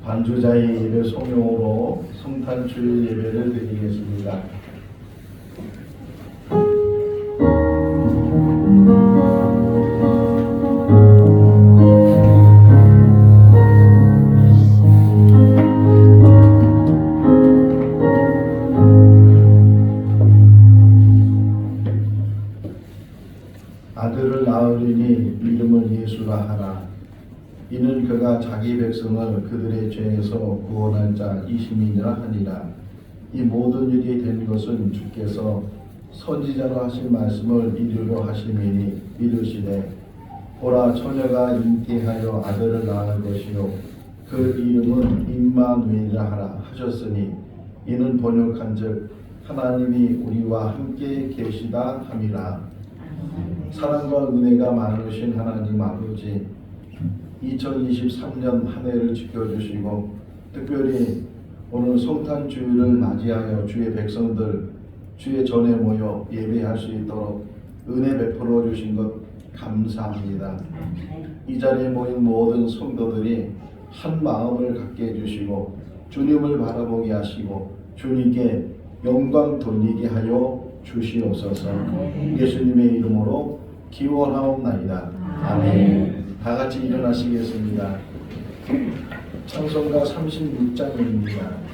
반주자의 예배 송용으로 성탄주일 예배를 드리겠습니다. 아들을 낳으리니 이름을 예수라 하라. 이는 그가 자기 백성을 그들의 죄에서 구원할 자 이심이니라 하니라. 이 모든 일이 된 것은 주께서 선지자로 하신 말씀을 이루려 하심이니 이르시되 보라 처녀가 잉태하여 아들을 낳을 것이요 그 이름은 임마누엘이라 하라 하셨으니 이는 번역한즉 하나님이 우리와 함께 계시다 함이라. 사랑과 은혜가 많으신 하나님 아버지, 2023년 한 해를 지켜주시고 특별히 오늘 성탄주일을 맞이하여 주의 백성들 주의 전에 모여 예배할 수 있도록 은혜 베풀어 주신 것 감사합니다. 이 자리에 모인 모든 성도들이 한 마음을 갖게 해주시고 주님을 바라보게 하시고 주님께 영광 돌리게 하여 주시옵소서. 예수님의 이름으로 기원하옵나이다. 아멘. 다 같이 일어나시겠습니다. 찬송가 36장입니다.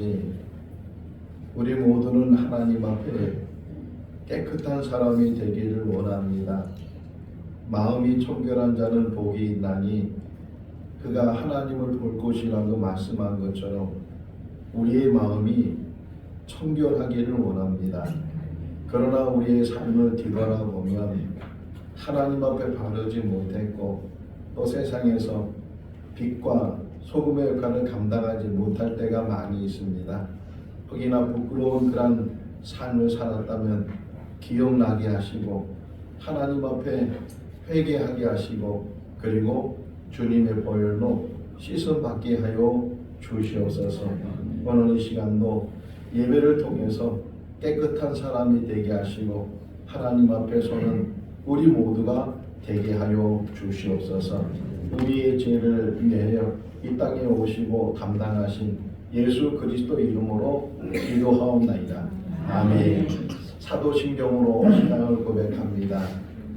같이 우리 모두는 하나님 앞에 깨끗한 사람이 되기를 원합니다. 마음이 청결한 자는 복이 있나니 그가 하나님을 볼 것이라고 말씀한 것처럼 우리의 마음이 청결하기를 원합니다. 그러나 우리의 삶을 뒤돌아보면 하나님 앞에 바르지 못했고 또 세상에서 빛과 소금의 역할을 감당하지 못할 때가 많이 있습니다. 혹이나 부끄러운 그런 삶을 살았다면 기억나게 하시고 하나님 앞에 회개하게 하시고 그리고 주님의 보혈로 씻음 받게 하여 주시옵소서. 오늘 이 시간도 예배를 통해서 깨끗한 사람이 되게 하시고 하나님 앞에 서는 우리 모두가 되게 하여 주시옵소서. 우리의 죄를 위하여 이 땅에 오시고 담당하신 예수 그리스도 이름으로 기도하옵나이다. 아멘. 사도신경으로 신앙을 고백합니다.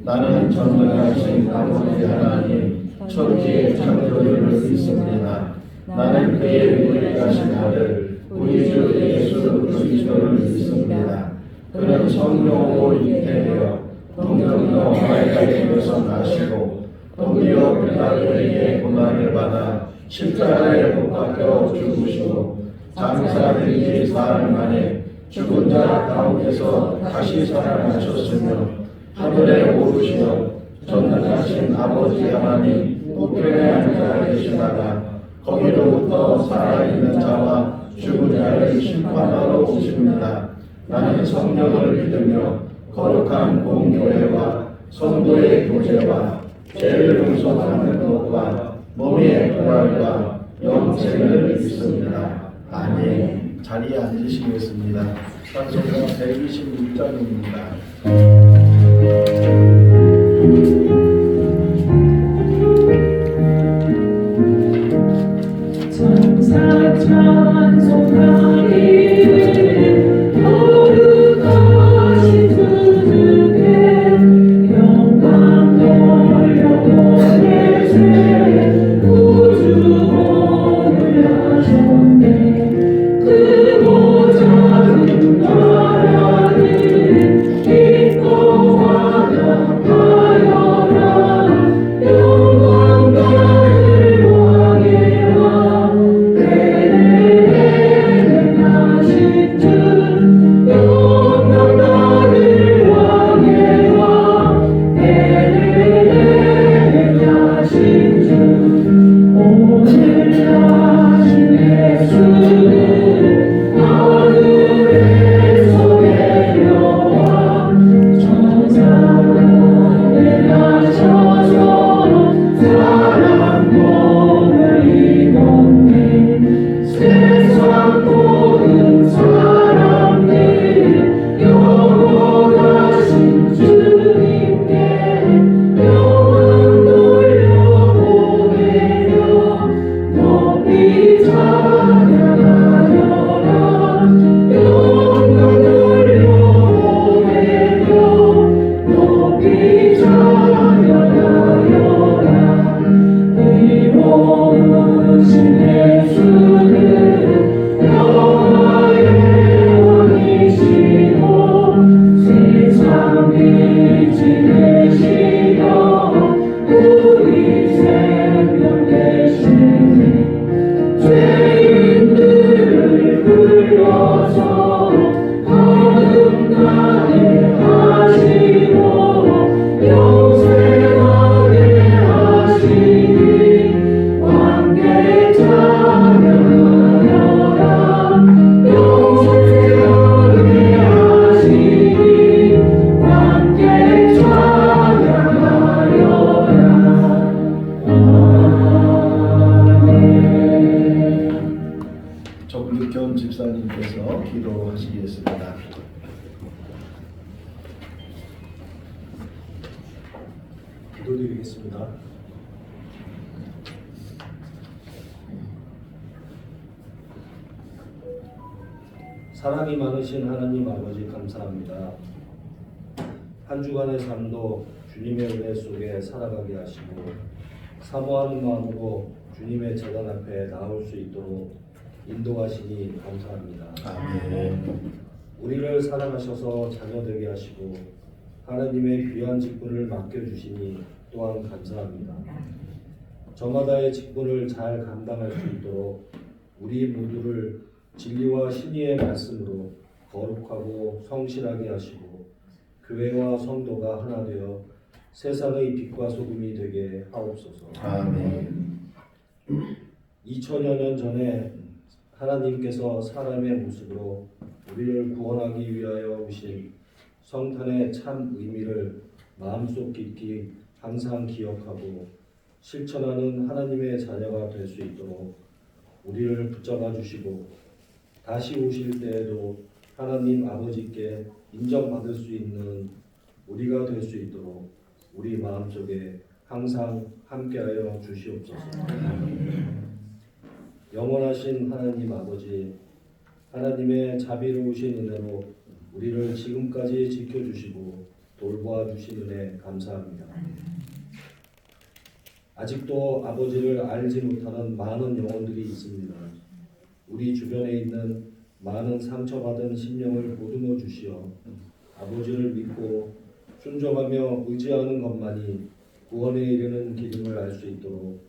나는 전능하신 아버지 하나님 천지의 창조주를 믿습니다. 나는 그의 유일하신 아들 우리 주 예수 그리스도를 믿습니다. 그는 성령으로 잉태되어 동정녀 마리아에게서 나시고 본디오 빌라도에게 고난을 받아 십자가에 못 박혀 죽으시고 장사된 지 사흘 만에 죽은 자 가운데서 다시 살아나셨으며 하늘에 오르시어 전능하신 아버지 하나님 우편에 앉아 계시다가 거기로부터 살아있는 자와 죽은 자를 심판하러 오십니다. 나는 성령을 믿으며 거룩한 공교회와 성도의 교제와 죄를 용서받는 것과 몸의 부활과 영생을 믿습니다. 아멘. 자리에 앉으시겠습니다. 찬송가 126장입니다. 천사 찬송하기를 거룩하신 주님께 영광 돌려보내 주 구주를 하셨네. 크고 작은 나라를 깊고 화답하여라. 영광 받을 왕의 왕 베들레헴 하신 주 영광 받을 왕의 왕 베들레헴 하신 주 오늘 하신 예수는 하늘에서 내려와 천사로 내려셔서 사람 몸을 입었네. 세상 모든 사람들 영원하신 주님께 영광 돌려보내며 높이 찬양하여라. 영광 돌려보내며 높이 찬양하여라. 의로우신 예수는 영화의 왕이시고 세상 빛이 되시며 우리 생명 되시네. 죄인들을 불러서 거듭나게 하시고 영생하게 하시니 왕께 찬양하여라. 영생하게 하시니 왕께 찬양하여라. 정육경 집사님께서 기도하시겠습니다. 기도드리겠습니다. 사랑이 많으신 하나님 아버지 감사합니다. 한 주간의 삶도 주님의 은혜 속에 살아가게 하시고 사모하는 마음으로 주님의 재단 앞에 나올 수 있도록 인도하시니 감사합니다. 아멘. 우리를 사랑하셔서 자녀 되게 하시고 하나님의 귀한 직분을 맡겨주시니 또한 감사합니다. 저마다의 직분을 잘 감당할 수 있도록 우리 모두를 진리와 신의의 말씀으로 거룩하고 성실하게 하시고 교회와 성도가 하나 되어 세상의 빛과 소금이 되게 하옵소서. 아멘. 2000여 년 전에 하나님께서 사람의 모습으로 우리를 구원하기 위하여 오신 성탄의 참 의미를 마음속 깊이 항상 기억하고 실천하는 하나님의 자녀가 될 수 있도록 우리를 붙잡아 주시고 다시 오실 때에도 하나님 아버지께 인정받을 수 있는 우리가 될 수 있도록 우리 마음속에 항상 함께하여 주시옵소서. 영원하신 하나님 아버지, 하나님의 자비로우신 은혜로 우리를 지금까지 지켜주시고 돌보아 주신 은혜 감사합니다. 아직도 아버지를 알지 못하는 많은 영혼들이 있습니다. 우리 주변에 있는 많은 상처받은 심령을 보듬어 주시어 아버지를 믿고 순종하며 의지하는 것만이 구원에 이르는 길임을 알 수 있도록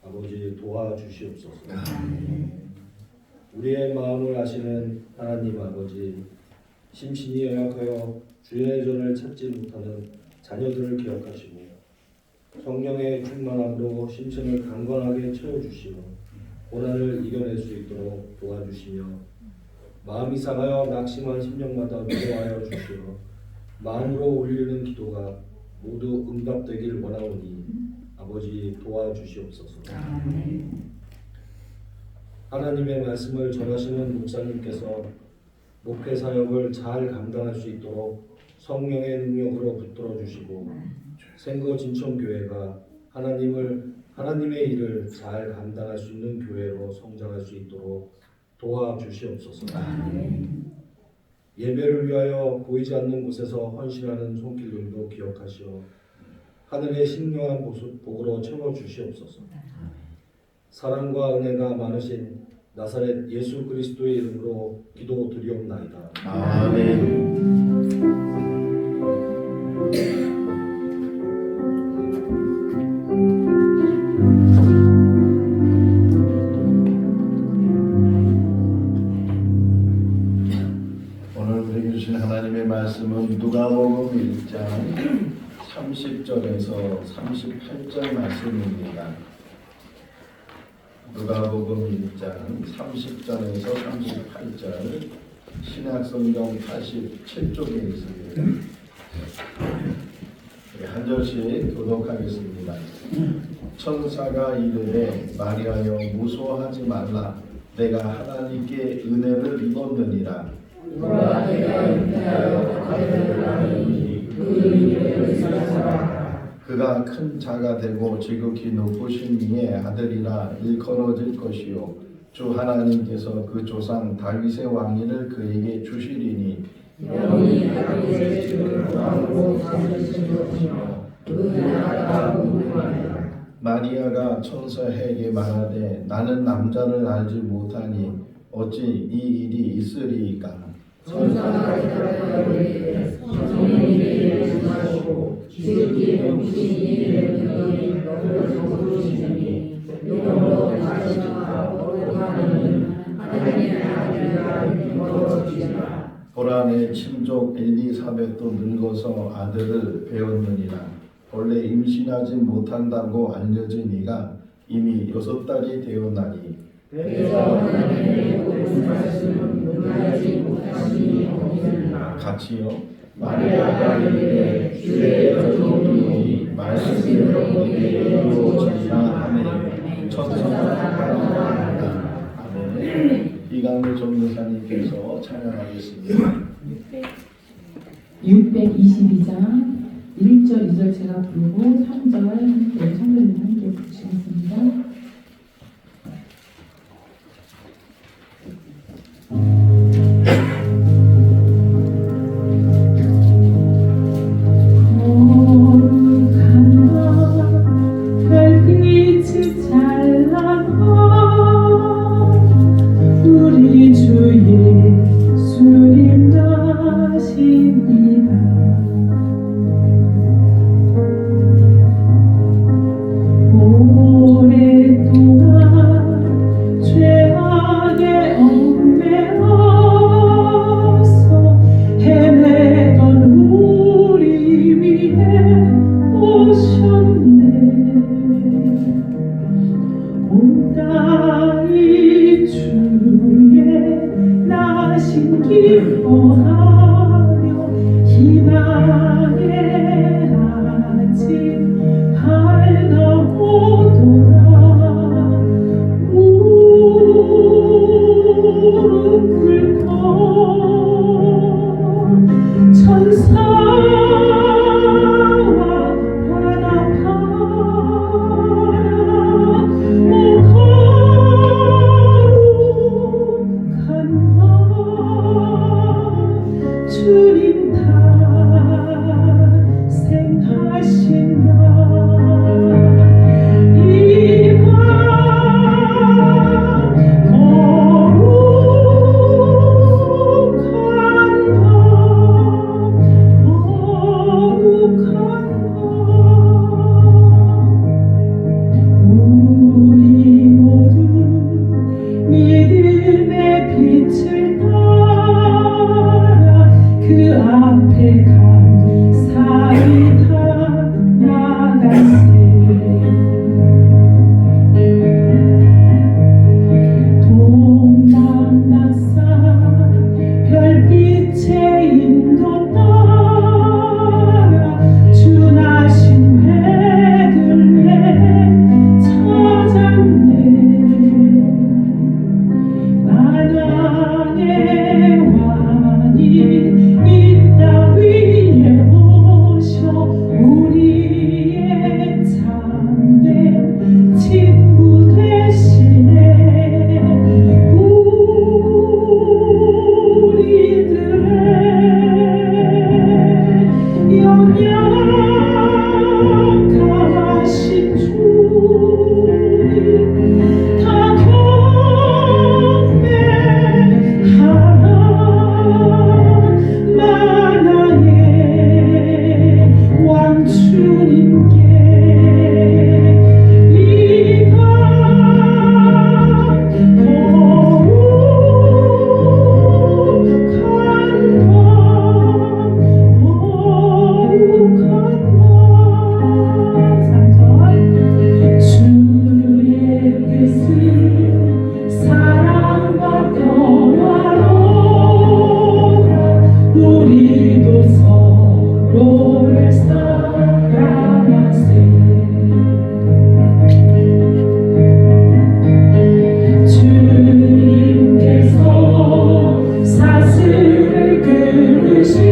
아버지 도와주시옵소서. 우리의 마음을 아시는 하나님 아버지, 심신이 연약하여 주의 전을 찾지 못하는 자녀들을 기억하시고 성령의 충만함으로 심신을 강건하게 채워주시어 고난을 이겨낼 수 있도록 도와주시며 마음이 상하여 낙심한 심령마다 위로하여 주시어 마음으로 올리는 기도가 모두 응답되길 원하오니 아버지 도와주시옵소서. 하나님의 말씀을 전하시는 목사님께서 목회 사역을 잘 감당할 수 있도록 성령의 능력으로 붙들어 주시고 생거진천교회가 하나님의 일을 잘 감당할 수 있는 교회로 성장할 수 있도록 도와주시옵소서. 예배를 위하여 보이지 않는 곳에서 헌신하는 손길들도 기억하시어 하늘의 신령한 복으로 채워주시옵소서. 사랑과 은혜가 많으신 나사렛 예수 그리스도의 이름으로 기도드리옵나이다. 아멘. 오늘 우리에게 주신 하나님의 말씀은 누가복음 1장 30절에서 38절 말씀입니다. 누가복음 1장 30절에서 38절 신약성경 87쪽에 있습니다. 한 절씩 교독하겠습니다. 천사가 이르되 마리아여 무서워하지 말라 내가 하나님께 은혜를 입었느니라. 그가 큰 자가 되고 지극히 높으신 이의 아들이라 일컬어질 것이요 주 하나님께서 그 조상 다윗의 왕위를 그에게 주시리니 영이 다윗의 집을 왕으로 삼으신 것이며 그 나라가 무궁하리라. 마리아가 천사에게 말하되 나는 남자를 알지 못하니 어찌 이 일이 있으리이까. 천사가 대답하되 성령이 임하시고 지극히 높으신 이를 너희 너를 부르시니 이름으로 다시마 거룩하는 하나님의 아들이라 일컬어지리라. 보라 내 친족 엘리사벳도 늙어서 아들을 배웠느니라. 본래 임신하지 못한다고 알려진 이가 이미 6달이 되었나니 그래서 하나님의 모든 말씀은 논하지 못하시니 없느니라. 같이요. 마리아가 이르되 주의 여종이 말씀으로 내게 이루어지리라 하매 천사가 감사합니다. 아멘. 이강물 전도사님께서 찬양하겠습니다. 622장 1절 2절 제가 부르고 3절 함께 성도님 함께 부르시겠습니다. 별빛이 찬란한 기뻐하며 희망의 아침 밝아오도다. 무릎 꿇고 천사와 화답하라. 오 거룩한 날 주님 탄생하신 날 이 밤 우리 모두 믿음의 빛을 따라 그 앞에 감사히 다 나갈세. 동방박산 별빛의 인도 따라 주 나신 베들레 찾았네. 만왕의 왕이 이 땅 위에 오셔 우리의 참된 친구 되시네. 우리들의 연약하신 주님 다 경배하라. 만왕의 왕 주님께 이 밤 주의 뜻은 사랑과 평화로라. 우리도 서로를 사랑하세. 주님께서 사슬을 끊으시니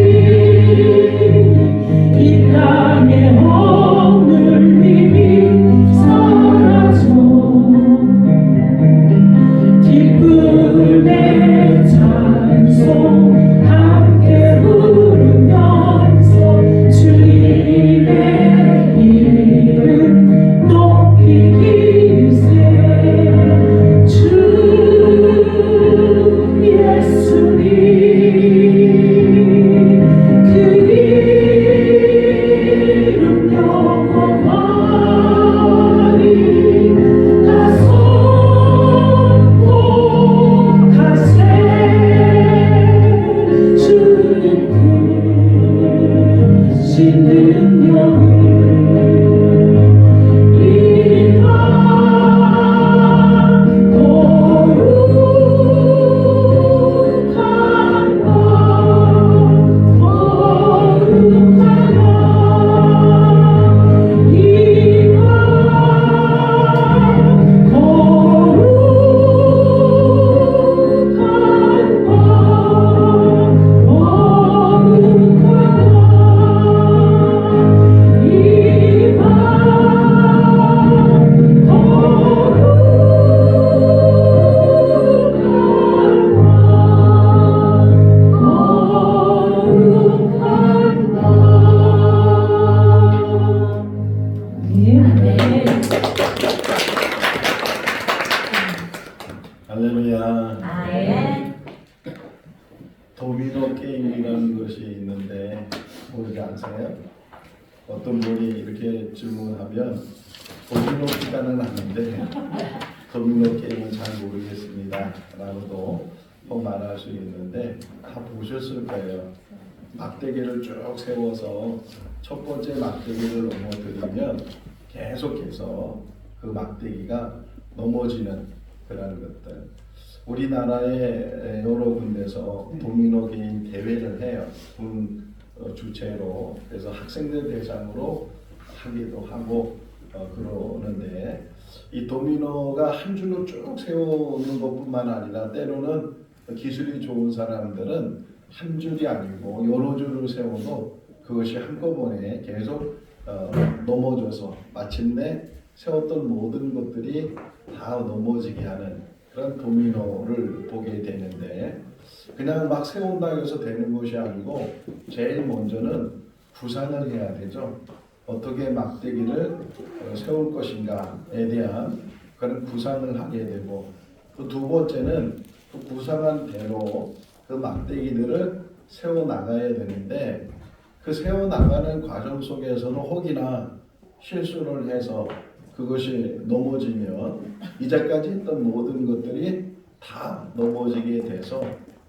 이 땅의 억눌림이 사라져 기쁨의 찬송 함께 부르면서 주님의 이름 높이 기세. 주 예수님 그 이름 영원하리. 다 선포하세. 주님 크신 능력을 이 밤 거룩한 날 거룩한 날 이 밤 할렐루야. 아멘. 도미노 게임이라는 것이 있는데 모르지 않으세요? 어떤 분이 이렇게 질문하면 도미노 기가는 아는데 도미노 게임은 잘 모르겠습니다 라고도 말할 수 있는데 다 보셨을 거예요. 막대기를 쭉 세워서 첫 번째 막대기를 넘어뜨리면 계속해서 그 막대기가 넘어지는 그런 것들. 우리나라의 여러 군데서 도미노 게임 대회를 해요. 주체로. 그래서 학생들 대상으로 하기도 하고 그러는데 이 도미노가 한 줄로 쭉 세우는 것뿐만 아니라 때로는 기술이 좋은 사람들은 한 줄이 아니고 여러 줄을 세워도 그것이 한꺼번에 계속 넘어져서 마침내 세웠던 모든 것들이 다 넘어지게 하는 그런 도미노를 보게 되는데 그냥 막 세운다 해서 되는 것이 아니고 제일 먼저는 구상을 해야 되죠. 어떻게 막대기를 세울 것인가에 대한 그런 구상을 하게 되고 그 두 번째는 그 구상한 대로 그 막대기들을 세워 나가야 되는데 그 세워 나가는 과정 속에서는 혹이나 실수를 해서 그것이 넘어지면 이제까지 했던 모든 것들이 다 넘어지게 돼서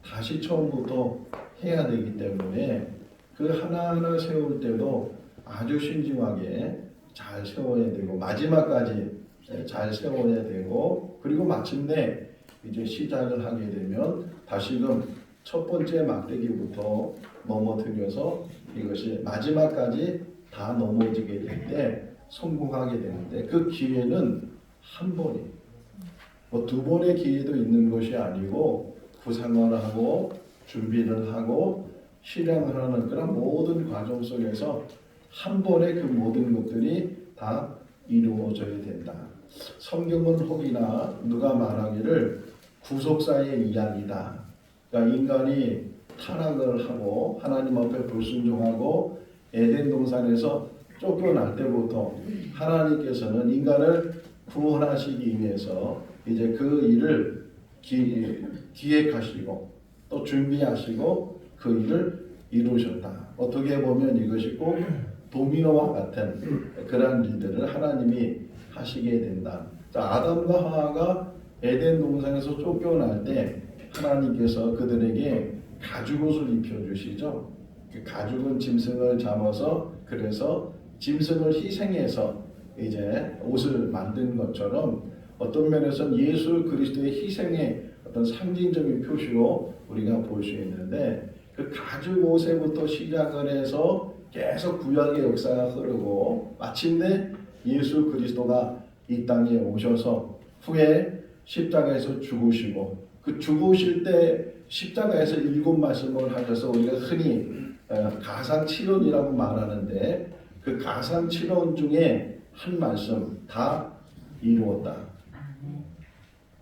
다시 처음부터 해야 되기 때문에 그 하나하나 세울 때도 아주 신중하게 잘 세워야 되고 마지막까지 잘 세워야 되고 그리고 마침내 이제 시작을 하게 되면 다시금 첫 번째 막대기부터 넘어뜨려서 이것이 마지막까지 다 넘어지게 될 때 성공하게 되는데 그 기회는 한 번이 뭐 두 번의 기회도 있는 것이 아니고 구상을 하고 준비를 하고 실행을 하는 그런 모든 과정 속에서 한 번에 그 모든 것들이 다 이루어져야 된다. 성경은 혹이나 누가 말하기를 구속사의 이야기다. 그러니까 인간이 타락을 하고 하나님 앞에 불순종하고 에덴 동산에서 쫓겨날 때부터 하나님께서는 인간을 구원하시기 위해서 이제 그 일을 기획하시고 또 준비하시고 그 일을 이루셨다. 어떻게 보면 이것이 꼭 도미노와 같은 그런 일들을 하나님이 하시게 된다. 자, 아담과 하와가 에덴 동산에서 쫓겨날 때 하나님께서 그들에게 가죽옷을 입혀주시죠. 그 가죽은 짐승을 잡아서 그래서 짐승을 희생해서 이제 옷을 만든 것처럼 어떤 면에서는 예수 그리스도의 희생의 어떤 상징적인 표시로 우리가 볼 수 있는데 그 가죽 옷에부터 시작을 해서 계속 구약의 역사가 흐르고 마침내 예수 그리스도가 이 땅에 오셔서 후에 십자가에서 죽으시고 그 죽으실 때 십자가에서 7말씀을 하셔서 우리가 흔히 가상칠언이라고 말하는데 그 가상칠언 중에 한 말씀 다 이루었다.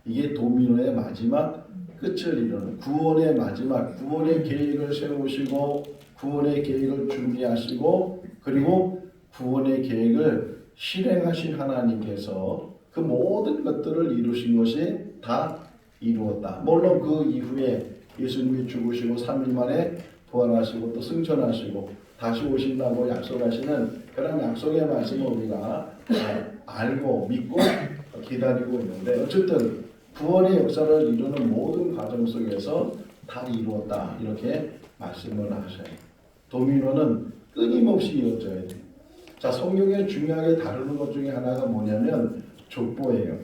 이게 도미노의 마지막 끝을 이루는 구원의 마지막 구원의 계획을 세우시고 구원의 계획을 준비하시고 그리고 구원의 계획을 실행하신 하나님께서 그 모든 것들을 이루신 것이 다 이루었다. 물론 그 이후에 예수님이 죽으시고 3일 만에 부활하시고 또 승천하시고 다시 오신다고 약속하시는 그런 약속의 말씀을 우리가 알고 믿고 기다리고 있는데 어쨌든 구원의 역사를 이루는 모든 과정 속에서 다 이루었다 이렇게 말씀을 하셔요. 도미노는 끊임없이 이루어져야 돼요. 자, 성경에 중요하게 다루는 것 중에 하나가 뭐냐면 족보예요.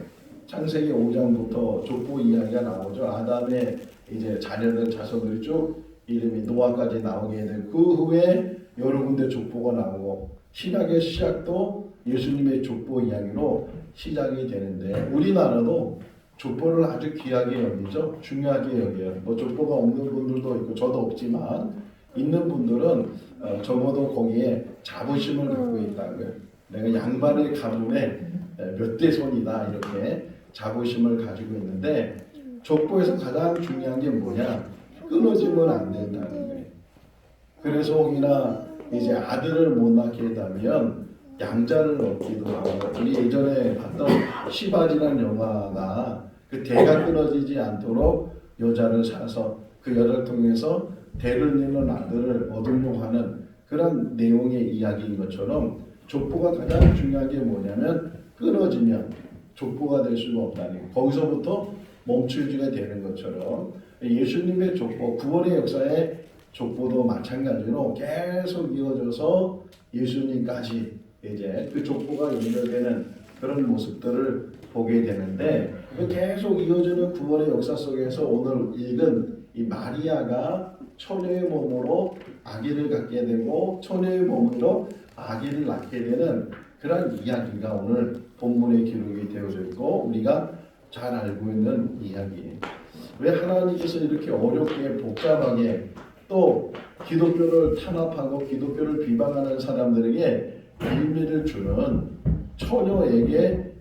창세기 5장부터 족보 이야기가 나오죠. 아담의 이제 자녀들 자손들이 쭉 이름이 노아까지 나오게 되고 그 후에 여러 군데 족보가 나오고 신약의 시작도 예수님의 족보 이야기로 시작이 되는데 우리나라도 족보를 아주 귀하게 여기죠. 중요하게 여겨요. 뭐 족보가 없는 분들도 있고 저도 없지만 있는 분들은 적어도 거기에 자부심을 갖고 있다고요. 내가 양반의 가문에 몇 대 손이다 이렇게 자부심을 가지고 있는데 족보에서 가장 중요한 게 뭐냐? 끊어지면 안 된다는 거예요. 그래서 혹이나 이제 아들을 못 낳게 되면 양자를 얻기도 하고 우리 예전에 봤던 시바지라는 영화가 그 대가 끊어지지 않도록 여자를 사서 그 여자를 통해서 대를 잇는 아들을 얻으려고 하는 그런 내용의 이야기인 것처럼 족보가 가장 중요한 게 뭐냐면 끊어지면 족보가 될 수가 없다는 거예요. 거기서부터 멈추기가 되는 것처럼 예수님의 족보, 구원의 역사의 족보도 마찬가지로 계속 이어져서 예수님까지 이제 그 족보가 연결되는 그런 모습들을 보게 되는데 계속 이어지는 구원의 역사 속에서 오늘 읽은 이 마리아가 처녀의 몸으로 아기를 갖게 되고 처녀의 몸으로 아기를 낳게 되는 그런 이야기가 오늘 본문에 기록이 되어져 있고 우리가 잘 알고 있는 이야기예요. 왜 하나님께서 이렇게 어렵게 복잡하게 또 기독교를 탄압하고 기독교를 비방하는 사람들에게 비밀을 주는 처녀에게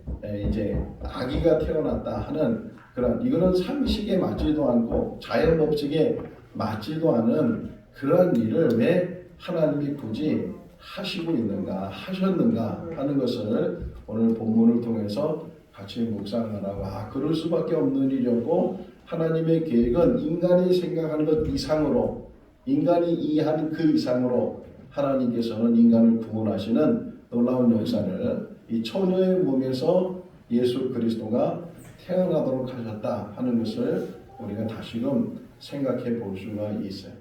이제 아기가 태어났다 하는 그런 이거는 상식에 맞지도 않고 자연 법칙에 맞지도 않은 그런 일을 왜 하나님이 굳이 하시고 있는가 하셨는가 하는 것을 오늘 본문을 통해서 같이 묵상하라고 그럴 수밖에 없는 일이었고 하나님의 계획은 인간이 생각하는 것 이상으로 인간이 이해하는 그 이상으로 하나님께서는 인간을 구원하시는 놀라운 역사를 이 처녀의 몸에서 예수 그리스도가 태어나도록 하셨다 하는 것을 우리가 다시금 생각해 볼 수가 있어요.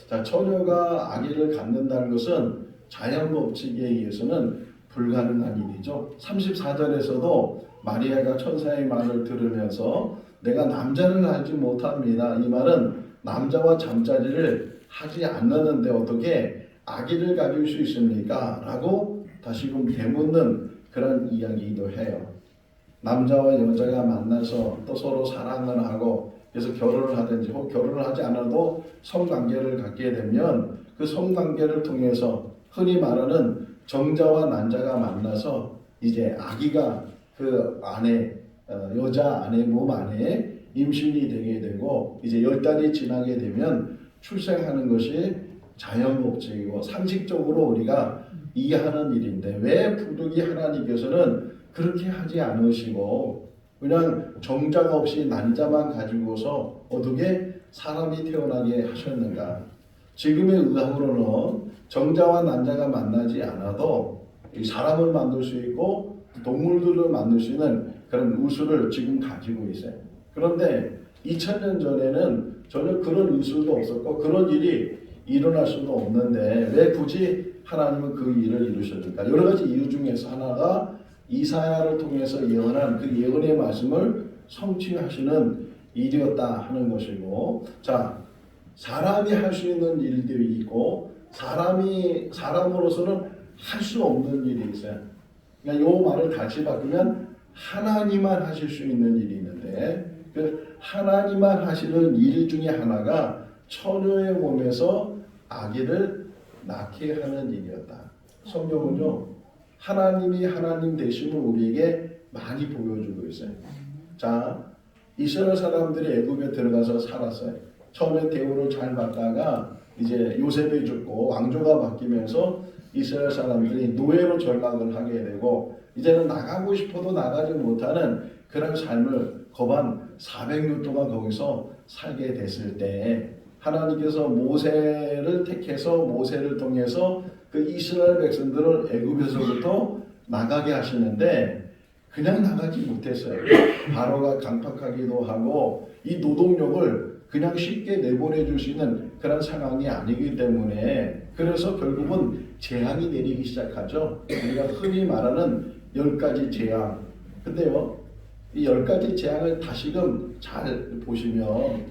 자, 처녀가 아기를 갖는다는 것은 자연 법칙에 의해서는 불가능한 일이죠. 34절에서도 마리아가 천사의 말을 들으면서 내가 남자를 알지 못합니다. 이 말은 남자와 잠자리를 하지 않는데 어떻게 아기를 가질 수 있습니까? 라고 다시금 되묻는 그런 이야기도 해요. 남자와 여자가 만나서 또 서로 사랑을 하고 그래서 결혼을 하든지 혹 결혼을 하지 않아도 성관계를 갖게 되면 그 성관계를 통해서 흔히 말하는 정자와 난자가 만나서 이제 아기가 그 안에 여자 안에 몸 안에 임신이 되게 되고 이제 10달이 지나게 되면 출생하는 것이 자연법칙이고 상식적으로 우리가 이해하는 일인데 왜 부득이 하나님께서는 그렇게 하지 않으시고 그냥 정자가 없이 난자만 가지고서 어떻게 사람이 태어나게 하셨는가? 지금의 의학으로는 정자와 난자가 만나지 않아도 사람을 만들 수 있고 동물들을 만들 수 있는 그런 의술을 지금 가지고 있어요. 그런데 2000년 전에는 전혀 그런 의술도 없었고 그런 일이 일어날 수도 없는데 왜 굳이 하나님은 그 일을 이루셨을까? 여러 가지 이유 중에서 하나가 이사야를 통해서 예언한 그 예언의 말씀을 성취하시는 일이었다 하는 것이고, 자, 사람이 할 수 있는 일들이 있고 사람으로서는 할 수 없는 일이 있어요. 그러니까 이 말을 다시 바꾸면 하나님만 하실 수 있는 일이 있는데 그 하나님만 하시는 일 중에 하나가 처녀의 몸에서 아기를 낳게 하는 일이었다. 성경은요 하나님이 하나님 되심을 우리에게 많이 보여주고 있어요. 자, 이스라엘 사람들이 애굽에 들어가서 살았어요. 처음에 대우를 잘 받다가 이제 요셉이 죽고 왕조가 바뀌면서 이스라엘 사람들이 노예로 전락을 하게 되고 이제는 나가고 싶어도 나가지 못하는 그런 삶을 거반 400년 동안 거기서 살게 됐을 때 하나님께서 모세를 택해서 모세를 통해서 그 이스라엘 백성들을 애굽에서부터 나가게 하시는데 그냥 나가지 못했어요. 바로가 강팍하기도 하고 이 노동력을 그냥 쉽게 내보내줄 수 있는 그런 상황이 아니기 때문에 그래서 결국은 재앙이 내리기 시작하죠. 우리가 흔히 말하는 10가지 재앙. 근데요 이 10가지 재앙을 다시금 잘 보시면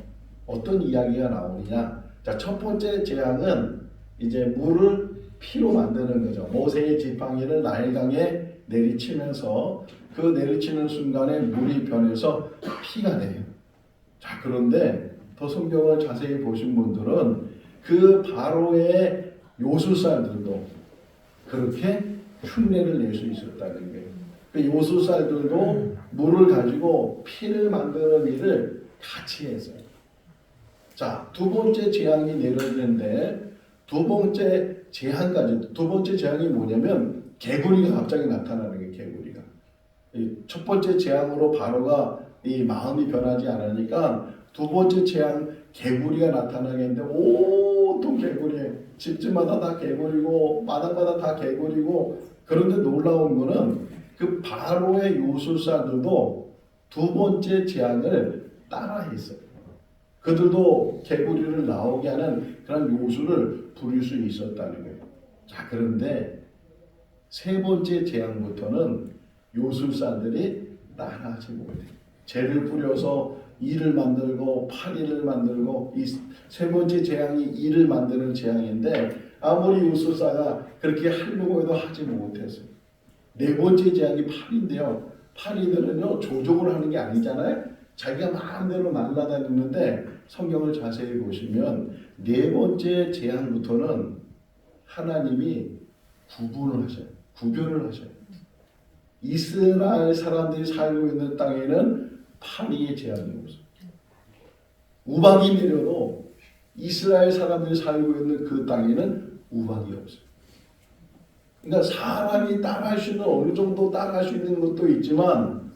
어떤 이야기가 나오느냐. 자, 첫 번째 재앙은 이제 물을 피로 만드는 거죠. 모세의 지팡이를 나일강에 내리치면서 그 내리치는 순간에 물이 변해서 피가 돼요. 자, 그런데 더 성경을 자세히 보신 분들은 그 바로의 요술살들도 그렇게 흉내를 낼 수 있었다는 거예요. 그 요술살들도 물을 가지고 피를 만드는 일을 같이 했어요. 자, 두 번째 재앙이 내려지는데 두 번째 재앙까지 두 번째 재앙이 뭐냐면 개구리가 갑자기 나타나는 거예요. 개구리가. 첫 번째 재앙으로 바로가 이 마음이 변하지 않으니까 두 번째 재앙 개구리가 나타나겠는데 온통 개구리에 집집마다 다 개구리고 마당마다 다 개구리고 그런데 놀라운 거는 그 바로의 요술사들도 두 번째 재앙을 따라했어요. 그들도 개구리를 나오게 하는 그런 요술을 부릴 수 있었다는 거예요. 자, 그런데 세 번째 재앙부터는 요술사들이 따라하지 못해요. 죄를 뿌려서 이를 만들고 파리를 만들고 이 세 번째 재앙이 이를 만드는 재앙인데 아무리 우수사가 그렇게 하려고 해도 하지 못했어요. 네 번째 재앙이 파리인데요. 파리들은요 조종을 하는 게 아니잖아요. 자기가 마음대로 날아다니는데 성경을 자세히 보시면 네 번째 재앙부터는 하나님이 구분을 하셔요. 구별을 하셔요. 이스라엘 사람들이 살고 있는 땅에는 파리의 재앙이 없어요. 우박이 내려도 이스라엘 사람들이 살고 있는 그 땅에는 우박이 없어요. 그러니까 사람이 따라할 수 있는 어느 정도 따라할 수 있는 것도 있지만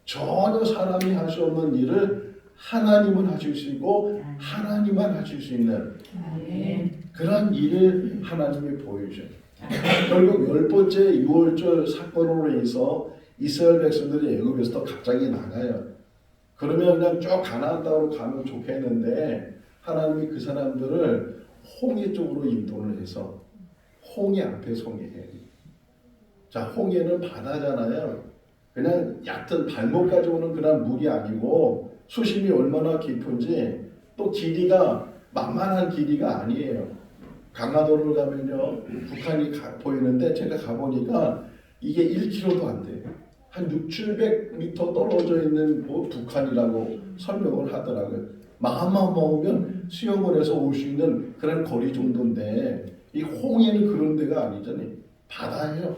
전혀 사람이 할 수 없는 일을 하나님은 하실 수 있고 하나님만 하실 수 있는 그런 일을 하나님이 보여주셔요. 결국 10번째 6월절 사건으로 인해서 이스라엘 백성들이 애굽에서 갑자기 나가요. 그러면 그냥 쭉 가나안 땅으로 가면 좋겠는데 하나님이 그 사람들을 홍해 쪽으로 인도를 해서 홍해 앞에 서게 해요. 자, 홍해는 바다잖아요. 그냥 얕은 발목까지 오는 그런 물이 아니고 수심이 얼마나 깊은지 또 길이가 만만한 길이가 아니에요. 강화도를 가면요 북한이 보이는데 제가 가보니까 이게 1km도 안 돼요. 한 600-700m 떨어져 있는 뭐 북한이라고 설명을 하더라고요. 마음만 먹으면 수영을 해서 올 수 있는 그런 거리 정도인데 이 홍해는 그런 데가 아니잖아요. 바다예요.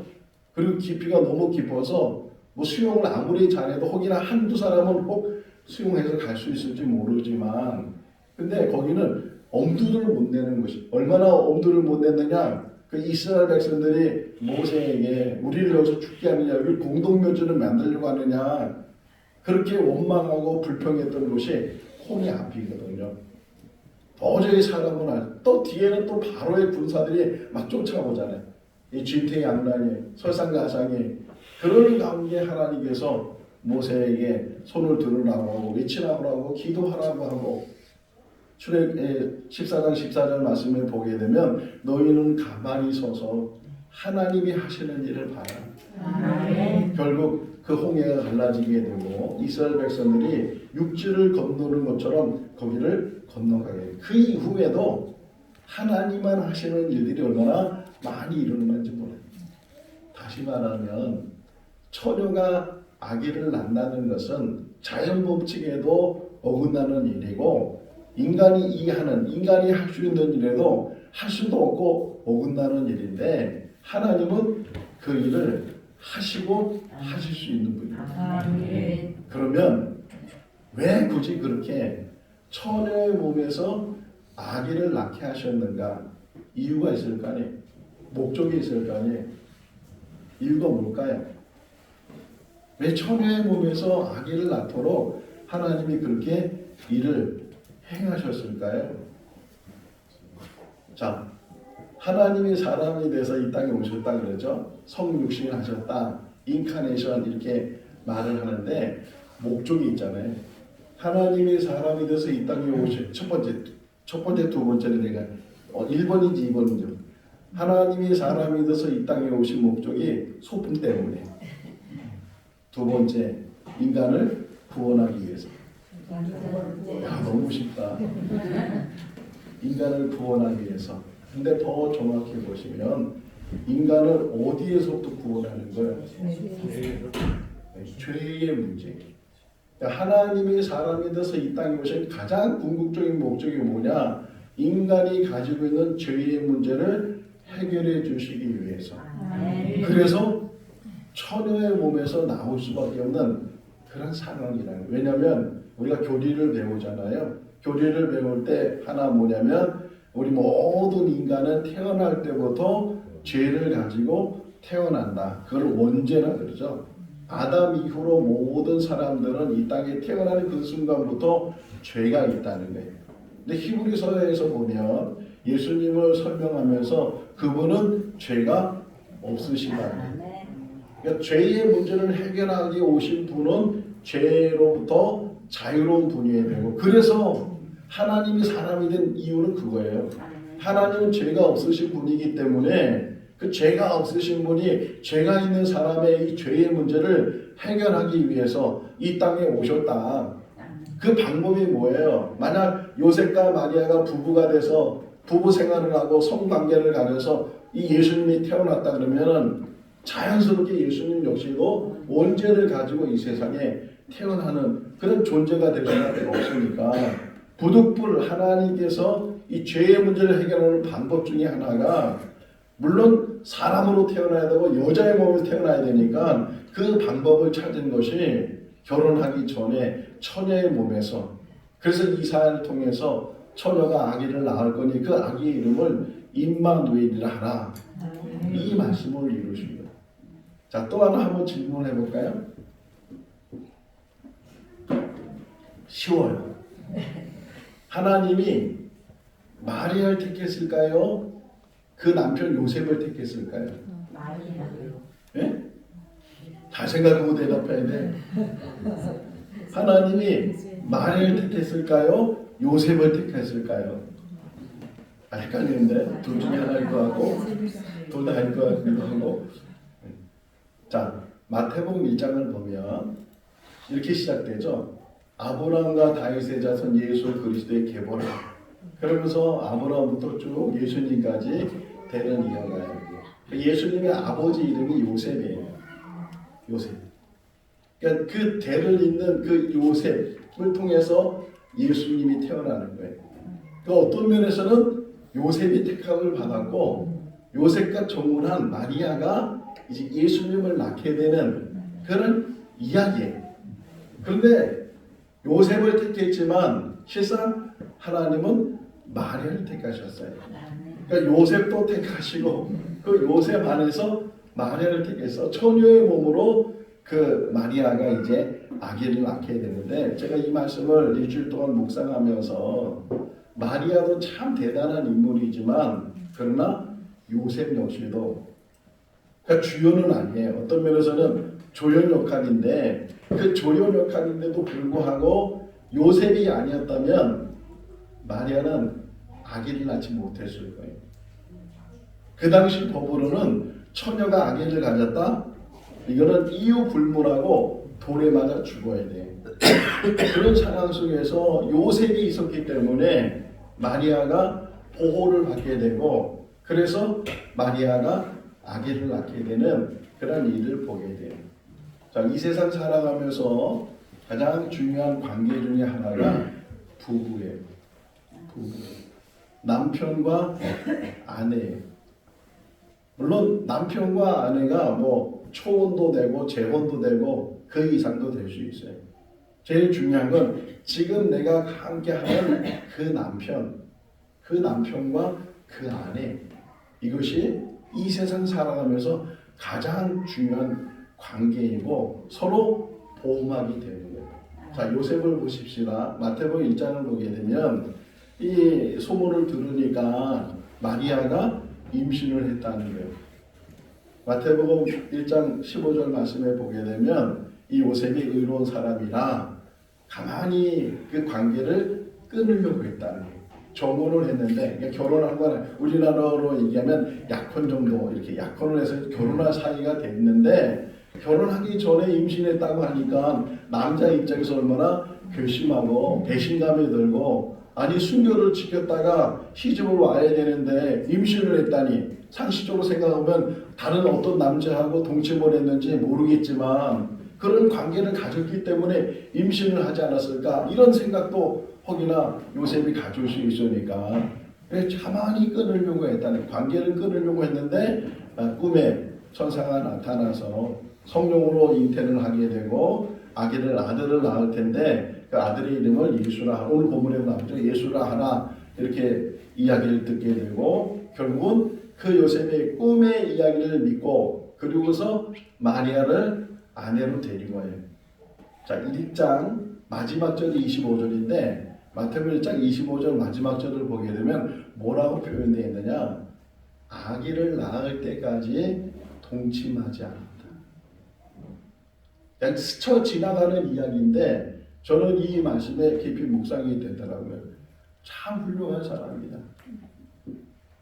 그리고 깊이가 너무 깊어서 뭐 수영을 아무리 잘해도 혹이나 한두 사람은 꼭 수영해서 갈 수 있을지 모르지만 근데 거기는 엄두를 못 내는 것이 얼마나 엄두를 못 냈느냐 그 이스라엘 백성들이 모세에게 우리를 여기서 죽게 하느냐 우리 공동묘지를 만들려고 하느냐 그렇게 원망하고 불평했던 곳이 홍해 앞이거든요. 도저히 사람은 또 뒤에는 또 바로의 군사들이 막 쫓아오잖아요. 이 진퇴양난이 설상가상이 그런 가운데 하나님께서 모세에게 손을 들으라고 하고 외치라고 하고 기도하라고 하고 출애굽 14장 14절 말씀을 보게 되면 너희는 가만히 서서 하나님이 하시는 일을 봐라. 결국 그 홍해가 갈라지게 되고 이스라엘 백성들이 육지를 건너는 것처럼 거기를 건너가게 돼요. 그 이후에도 하나님만 하시는 일들이 얼마나 많이 일어나는지 몰라요. 다시 말하면 처녀가 아기를 낳는다는 것은 자연 법칙에도 어긋나는 일이고 인간이 이해하는 인간이 할 수 있는 일에도 할 수도 없고 어긋나는 일인데 하나님은 그 일을 하시고 하실 수 있는 분이에요. 그러면 왜 굳이 그렇게 처녀의 몸에서 아기를 낳게 하셨는가? 이유가 있을 거 아니에요. 목적이 있을 거 아니에요. 이유가 뭘까요? 왜 처녀의 몸에서 아기를 낳도록 하나님이 그렇게 일을 행하셨을까요? 자, 하나님이 사람이 돼서 이 땅에 오셨다 그러죠. 성육신을 하셨다, 인카네이션 이렇게 말을 하는데 목적이 있잖아요. 하나님이 사람이 돼서 이 땅에 오신 첫 번째, 두 번째는 내가 1번인지 2번인지 하나님이 사람이 돼서 이 땅에 오신 목적이 소품 때문에 두 번째 인간을 구원하기 위해서. 야 너무 쉽다. 인간을 구원하기 위해서. 근데 더 정확히 보시면 인간을 어디에서부터 구원하는 거예요? 죄의 문제. 그러니까 하나님이 사람이 돼서 이 땅에 오신 가장 궁극적인 목적이 뭐냐? 인간이 가지고 있는 죄의 문제를 해결해 주시기 위해서. 그래서 처녀의 몸에서 나올 수밖에 없는 그런 상황이라는 거예요. 왜냐하면 우리가 교리를 배우잖아요. 교리를 배울 때 하나 뭐냐면 우리 모든 인간은 태어날 때부터 죄를 가지고 태어난다. 그걸 원죄라 그러죠. 아담 이후로 모든 사람들은 이 땅에 태어나는 그 순간부터 죄가 있다는 거예요. 근데 히브리서에서 보면 예수님을 설명하면서 그분은 죄가 없으시다. 그러니까 죄의 문제를 해결하기 오신 분은 죄로부터 자유로운 분이어야 되고 그래서 하나님이 사람이 된 이유는 그거예요. 하나님은 죄가 없으신 분이기 때문에 그 죄가 없으신 분이 죄가 있는 사람의 이 죄의 문제를 해결하기 위해서 이 땅에 오셨다. 그 방법이 뭐예요? 만약 요셉과 마리아가 부부가 돼서 부부 생활을 하고 성관계를 가져서 이 예수님이 태어났다 그러면은 자연스럽게 예수님 역시도 원죄를 가지고 이 세상에 태어나는 그런 존재가 될 수밖에 없으니까 부득불 하나님께서 이 죄의 문제를 해결하는 방법 중에 하나가 물론 사람으로 태어나야 되고 여자의 몸에서 태어나야 되니까 그 방법을 찾은 것이 결혼하기 전에 처녀의 몸에서 그래서 이사야를 통해서 처녀가 아기를 낳을 거니 그 아기의 이름을 임마누엘이라 하라. 이 말씀을 이루십니다. 자, 또 하나 한번 질문해 볼까요? 쉬워요. 하나님이 마리아를 택했을까요? 그 남편 요셉을 택했을까요? 예? 다 생각하고 대답해야 돼. 하나님이 마리아를 택했을까요? 요셉을 택했을까요? 헷갈리는데 둘 중에 하나일 것 같고 둘 다 할 것 같기도 하고. 자, 마태복음 1장을 보면 이렇게 시작되죠. 아브라함과 다윗의 자손 예수 그리스도의 계보라. 그러면서 아브라함부터 쭉 예수님까지 대는 이어가요. 예수님의 아버지 이름이 요셉이에요. 요셉. 그러니까 그 대를 잇는 그 요셉을 통해서 예수님이 태어나는 거예요. 그 어떤 면에서는 요셉이 택함을 받았고 요셉과 정혼한 마리아가 이제 예수님을 낳게 되는 그런 이야기예요. 그런데 요셉을 택했지만 실상 하나님은 마리아를 택하셨어요. 그러니까 요셉도 택하시고 그 요셉 안에서 마리아를 택해서 처녀의 몸으로 그 마리아가 이제 아기를 낳게 되는데 제가 이 말씀을 일주일 동안 묵상하면서 마리아도 참 대단한 인물이지만 그러나 요셉 역시도 그러니까 주연은 아니에요. 어떤 면에서는 조연 역할인데 그 조연 역할인데도 불구하고 요셉이 아니었다면 마리아는 아기를 낳지 못했을 거예요. 그 당시 법으로는 처녀가 아기를 가졌다? 이거는 이유 불문하고 돌에 맞아 죽어야 돼. 그런 상황 속에서 요셉이 있었기 때문에 마리아가 보호를 받게 되고 그래서 마리아가 아기를 낳게 되는 그런 일을 보게 돼요. 자, 이 세상 살아가면서 가장 중요한 관계 중에 하나가 부부예요. 부부. 남편과 아내예요. 물론 남편과 아내가 뭐 초혼도 되고 재혼도 되고 그 이상도 될 수 있어요. 제일 중요한 건 지금 내가 함께하는 그 남편, 그 남편과 그 아내 이것이 이 세상 살아가면서 가장 중요한 관계이고 서로 보호막이 되는 거예요. 자, 요셉을 보십시다. 마태복음 1장을 보게 되면 이 소문을 들으니까 마리아가 임신을 했다는 거예요. 마태복음 1장 15절 말씀에 보게 되면 이 요셉이 의로운 사람이라 가만히 그 관계를 끊으려고 했다는 거예요. 정혼을 했는데 그러니까 결혼한 건 우리나라로 얘기하면 약혼 정도 이렇게 약혼을 해서 결혼할 사이가 됐는데 결혼하기 전에 임신했다고 하니까 남자 입장에서 얼마나 괘씸하고 배신감이 들고 아니 순결을 지켰다가 시집을 와야 되는데 임신을 했다니 상식적으로 생각하면 다른 어떤 남자하고 동침을 했는지 모르겠지만 그런 관계를 가졌기 때문에 임신을 하지 않았을까 이런 생각도 혹이나 요셉이 가질 수 있으니까 가만히 끊으려고 했다는 관계를 끊으려고 했는데 꿈에 천사가 나타나서 성령으로 잉태를 하게 되고 아들을 낳을 텐데 그 아들의 이름을 예수라 오늘 본문에 나오죠. 예수라 하나 이렇게 이야기를 듣게 되고 결국은 그 요셉의 꿈의 이야기를 믿고 그리고서 마리아를 아내로 데리고 와요. 자, 1장 마지막 절이 25절인데 마태복음 1장 25절 마지막 절을 보게 되면 뭐라고 표현되어 있느냐? 아기를 낳을 때까지 동침하지 않았다. 그냥 스쳐 지나가는 이야기인데 저는 이 말씀에 깊이 묵상이 되더라고요. 참 훌륭한 사람이다.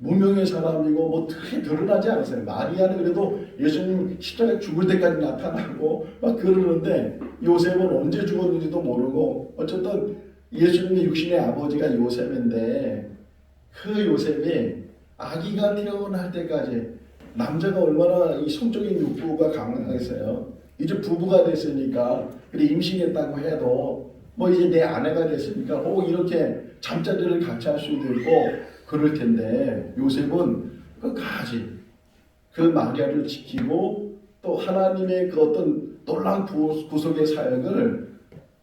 무명의 사람이고 뭐 크게 드러나지 않았어요. 마리아는 그래도 예수님 십자가에 죽을 때까지 나타나고 막 그러는데 요셉은 언제 죽었는지도 모르고 어쨌든 예수님의 육신의 아버지가 요셉인데 그 요셉이 아기가 태어날 때까지 남자가 얼마나 이 성적인 욕구가 강하겠어요. 이제 부부가 됐으니까 그래 임신했다고 해도 뭐 이제 내 아내가 됐으니까 이렇게 잠자리를 같이 할 수도 있고 그럴 텐데 요셉은 끝까지 그 마리아를 지키고 또 하나님의 그 어떤 놀라운 구속의 사역을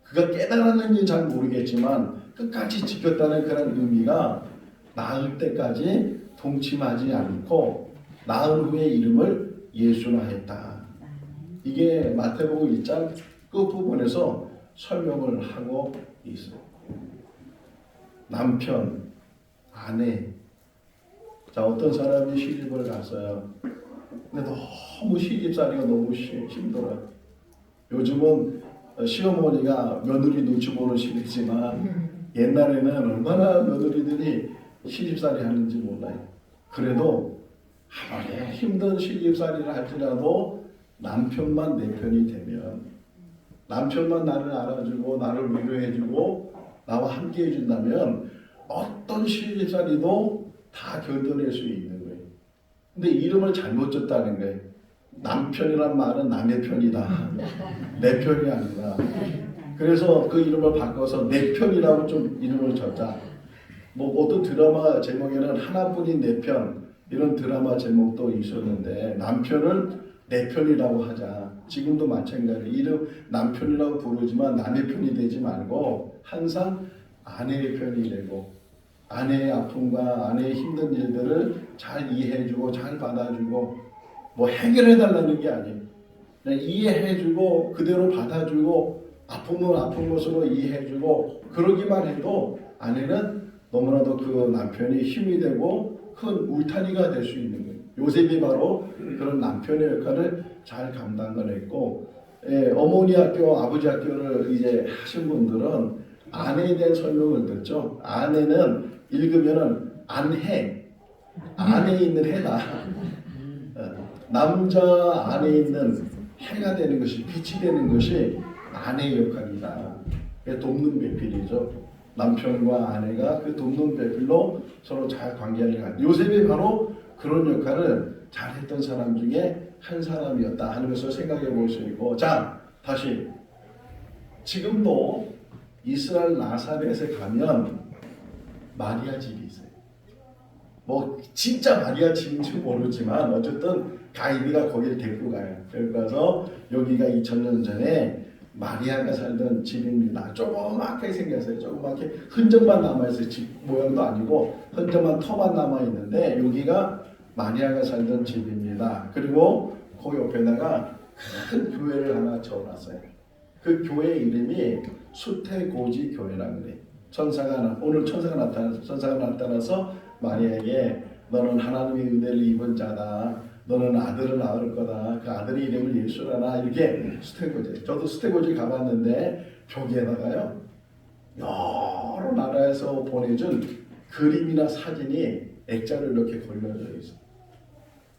그가 깨달았는지 잘 모르겠지만 끝까지 지켰다는 그런 의미가 낳을 때까지 동침하지 않고 낳은 후에 이름을 예수라 했다. 이게 마태복음 1장 끝부분에서 설명을 하고 있어요. 남편, 아내. 자, 어떤 사람이 시집을 갔어요. 근데 너무 시집살이가 너무 힘들어요. 요즘은 시어머니가 며느리 눈치 보는 시대지만 옛날에는 얼마나 며느리들이 시집살이 하는지 몰라요. 그래도 아무리 힘든 시집살이를 할지라도 남편만 내 편이 되면 남편만 나를 알아주고 나를 위로해주고 나와 함께 해준다면 어떤 시집살이도 다 견뎌낼 수 있는 거예요. 근데 이름을 잘못 줬다는 거예요. 남편이란 말은 남의 편이다. 내 편이 아니다. 그래서 그 이름을 바꿔서 내 편이라고 좀 이름을 줬자. 뭐 어떤 드라마 제목에는 하나뿐인 내 편 이런 드라마 제목도 있었는데 남편을 내 편이라고 하자. 지금도 마찬가지. 이름 남편이라고 부르지만 남의 편이 되지 말고 항상 아내의 편이 되고 아내의 아픔과 아내의 힘든 일들을 잘 이해해주고 잘 받아주고 뭐 해결해달라는 게 아니에요. 그냥 이해해주고 그대로 받아주고 아픔은 아픈 것으로 이해해주고 그러기만 해도 아내는 너무나도 그 남편이 힘이 되고 큰 울타리가 될 수 있는 거예요. 요셉이 바로 그런 남편의 역할을 잘 감당을 했고 어머니 학교, 아버지 학교를 이제 하신 분들은 아내에 대한 설명을 듣죠. 아내는 읽으면은 안해, 안에 있는 해다. 남자 안에 있는 해가 되는 것이 빛이 되는 것이 아내의 역할이다. 돕는 배필이죠. 남편과 아내가 그 돕는 배필로 서로 잘 관계하는 요셉이 바로 그런 역할을 잘했던 사람 중에 한 사람이었다 하는 것을 생각해 볼 수 있고 자 다시 지금도 이스라엘 나사렛에 가면 마리아 집이 있어요. 뭐 진짜 마리아 집인지 모르지만 어쨌든 가이드가 거기를 데리고 가요. 데리고 가서 여기가 2000년 전에 마리아가 살던 집입니다. 조그맣게 생겼어요. 조그맣게 흔적만 남아있어요. 집 모양도 아니고 흔적만 터만 남아있는데 여기가 마리아가 살던 집입니다. 그리고 그 옆에다가 큰 교회를 하나 지어놨어요. 그 교회 이름이 수태고지 교회라고 그래요. 오늘 천사가 나타나서 마리아에게 너는 하나님의 은혜를 입은 자다. 너는 아들을 낳을 거다. 그 아들의 이름을 예수라나 이렇게 수태고지. 저도 수태고지 가봤는데 벽에다가요 여러 나라에서 보내준 그림이나 사진이 액자로 이렇게 걸려져 있어.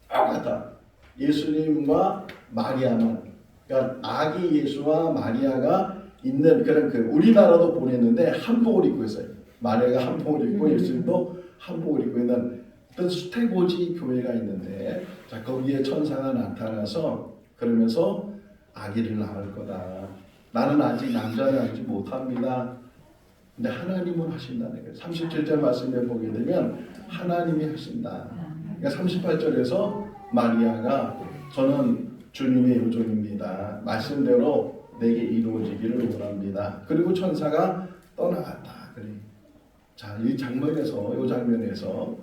똑같다. 예수님과 마리아만, 그러니까 아기 예수와 마리아가 있는 그런 그 우리나라도 보냈는데 한복을 입고 있어요. 마리아가 한복을 입고 예수님도 한복을 입고 있는 어떤 수태고지 교회가 있는데 자 거기에 천사가 나타나서 그러면서 아기를 낳을 거다. 나는 아직 남자를 알지 못합니다. 근데 하나님은 하신다는 거예요. 37절 말씀에 보게 되면 하나님이 하신다. 그러니까 38절에서 마리아가 저는 주님의 요종입니다. 말씀대로 내게 이루어지기를 원합니다. 그리고 천사가 떠나갔다. 그래. 자, 이 장면에서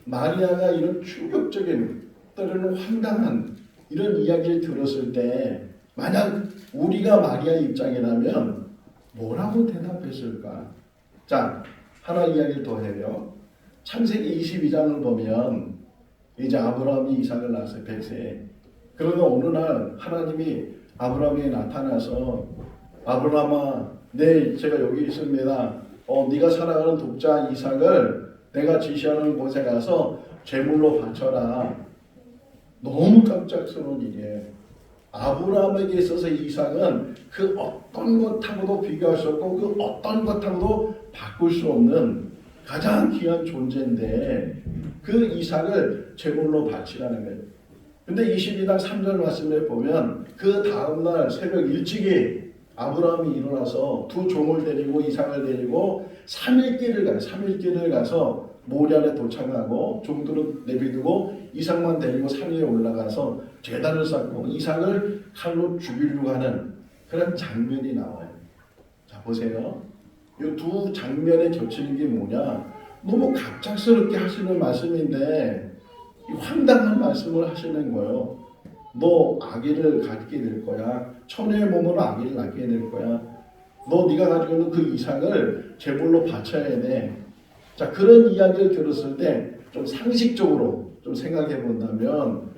마리아가 이런 충격적인 때로는 황당한 이런 이야기를 들었을 때 만약 우리가 마리아의 입장이라면 뭐라고 대답했을까? 자, 하나 이야기를 더 해요. 창세기 22장을 보면 이제 아브라함이 이삭을 낳았어요. 100세에. 그러나 어느 날 하나님이 아브라함에게 나타나서 아브라함아, 제가 여기 있습니다. 네가 사랑하는 독자 이삭을 내가 지시하는 곳에 가서 제물로 바쳐라. 너무 깜짝스러운 일이에요. 아브라함에게 있어서 이삭은 그 어떤 것하고도 비교할 수 없고 그 어떤 것하고도 바꿀 수 없는 가장 귀한 존재인데 그 이삭을 제물로 바치라는 거예요. 근데 22장 3절 말씀에 보면 그 다음날 새벽 일찍이 아브라함이 일어나서 두 종을 데리고 이삭을 데리고 3일 길을 가요. 3일 길을 가서 모리아에 도착하고 종들은 내비두고 이삭만 데리고 산 위에 올라가서 제단을 쌓고 이삭을 칼로 죽이려고 하는 그런 장면이 나와요. 자 보세요. 이 두 장면에 겹치는 게 뭐냐? 너무 갑작스럽게 하시는 말씀인데 황당한 말씀을 하시는 거예요. 너 아기를 갖게 될 거야. 처녀의 몸으로 아기를 낳게 될 거야. 너 네가 가지고 있는 그 이삭을 제물로 바쳐야 돼. 자 그런 이야기를 들었을 때 좀 상식적으로 좀 생각해 본다면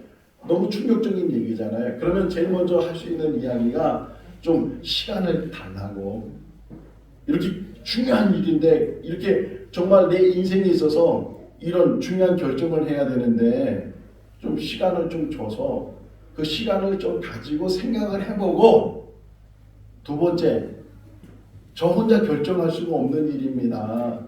너무 충격적인 얘기잖아요. 그러면 제일 먼저 할 수 있는 이야기가 좀 시간을 달라고. 이렇게 중요한 일인데 이렇게 정말 내 인생에 있어서 이런 중요한 결정을 해야 되는데 좀 시간을 좀 줘서 그 시간을 좀 가지고 생각을 해보고 두 번째 저 혼자 결정할 수가 없는 일입니다.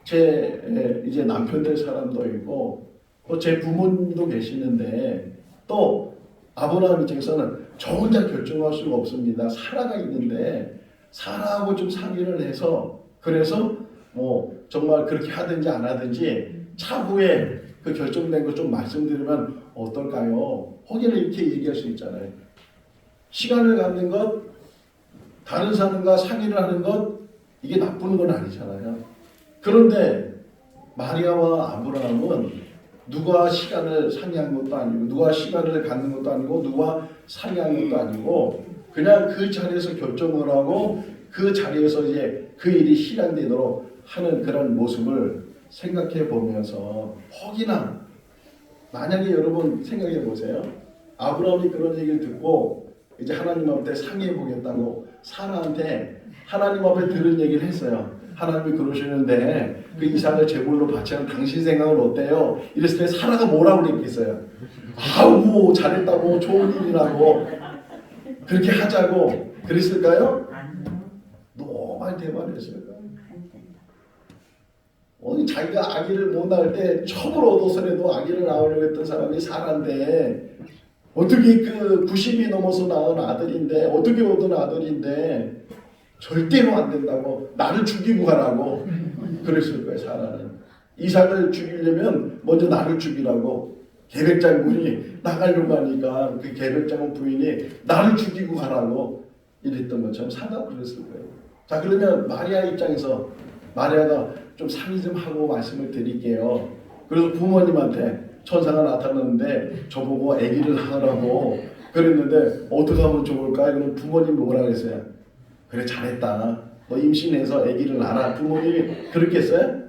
제 이제 남편 될 사람도 있고 또 제 부모님도 계시는데 또 아브라함 입장에서는 저 혼자 결정할 수가 없습니다. 사라가 있는데 사라하고 좀 상의를 해서 그래서 뭐 정말 그렇게 하든지 안 하든지 차후에 그 결정된 거 좀 말씀드리면 어떨까요? 혹여나 이렇게 얘기할 수 있잖아요. 시간을 갖는 것, 다른 사람과 상의를 하는 것 이게 나쁜 건 아니잖아요. 그런데 마리아와 아브라함은 누가 시간을 상의한 것도 아니고 누가 시간을 갖는 것도 아니고 누가 상의한 것도 아니고 그냥 그 자리에서 결정을 하고 그 자리에서 이제 그 일이 실현되도록 하는 그런 모습을 생각해 보면서 혹이나 만약에 여러분 생각해 보세요. 아브라함이 그런 얘기를 듣고 이제 하나님 앞에 상의해 보겠다고 사라한테 하나님 앞에 들은 얘기를 했어요. 하나님이 그러시는데 그 이삭을 제물로 바치는 당신 생각은 어때요? 이랬을 때 사라가 뭐라고 그랬겠어요? 아우 잘했다고 좋은 일이라고 그렇게 하자고 그랬을까요? 너무 많이 대만했어요. 자기가 아기를 못 낳을 때 처음으로 얻어서라도 아기를 낳으려고 했던 사람이 사라인데 어떻게 그 90이 넘어서 낳은 아들인데 어떻게 얻은 아들인데 절대로 안 된다고 나를 죽이고 가라고 그랬을 거예요. 사라는 이삭을 죽이려면 먼저 나를 죽이라고 계백장군이 나가려고 하니까 그 계백장군 부인이 나를 죽이고 가라고 이랬던 것처럼 사라가 그랬을 거예요. 자 그러면 마리아 입장에서 마리아가 좀 상의 좀 하고 말씀을 드릴게요. 그래서 부모님한테 천사가 나타났는데 저보고 아기를 낳으라고 그랬는데 어떻게 하면 좋을까? 그럼 부모님 뭐라 그랬어요? 그래 잘했다. 너 임신해서 아기를 낳아라. 부모님이 그렇겠어요?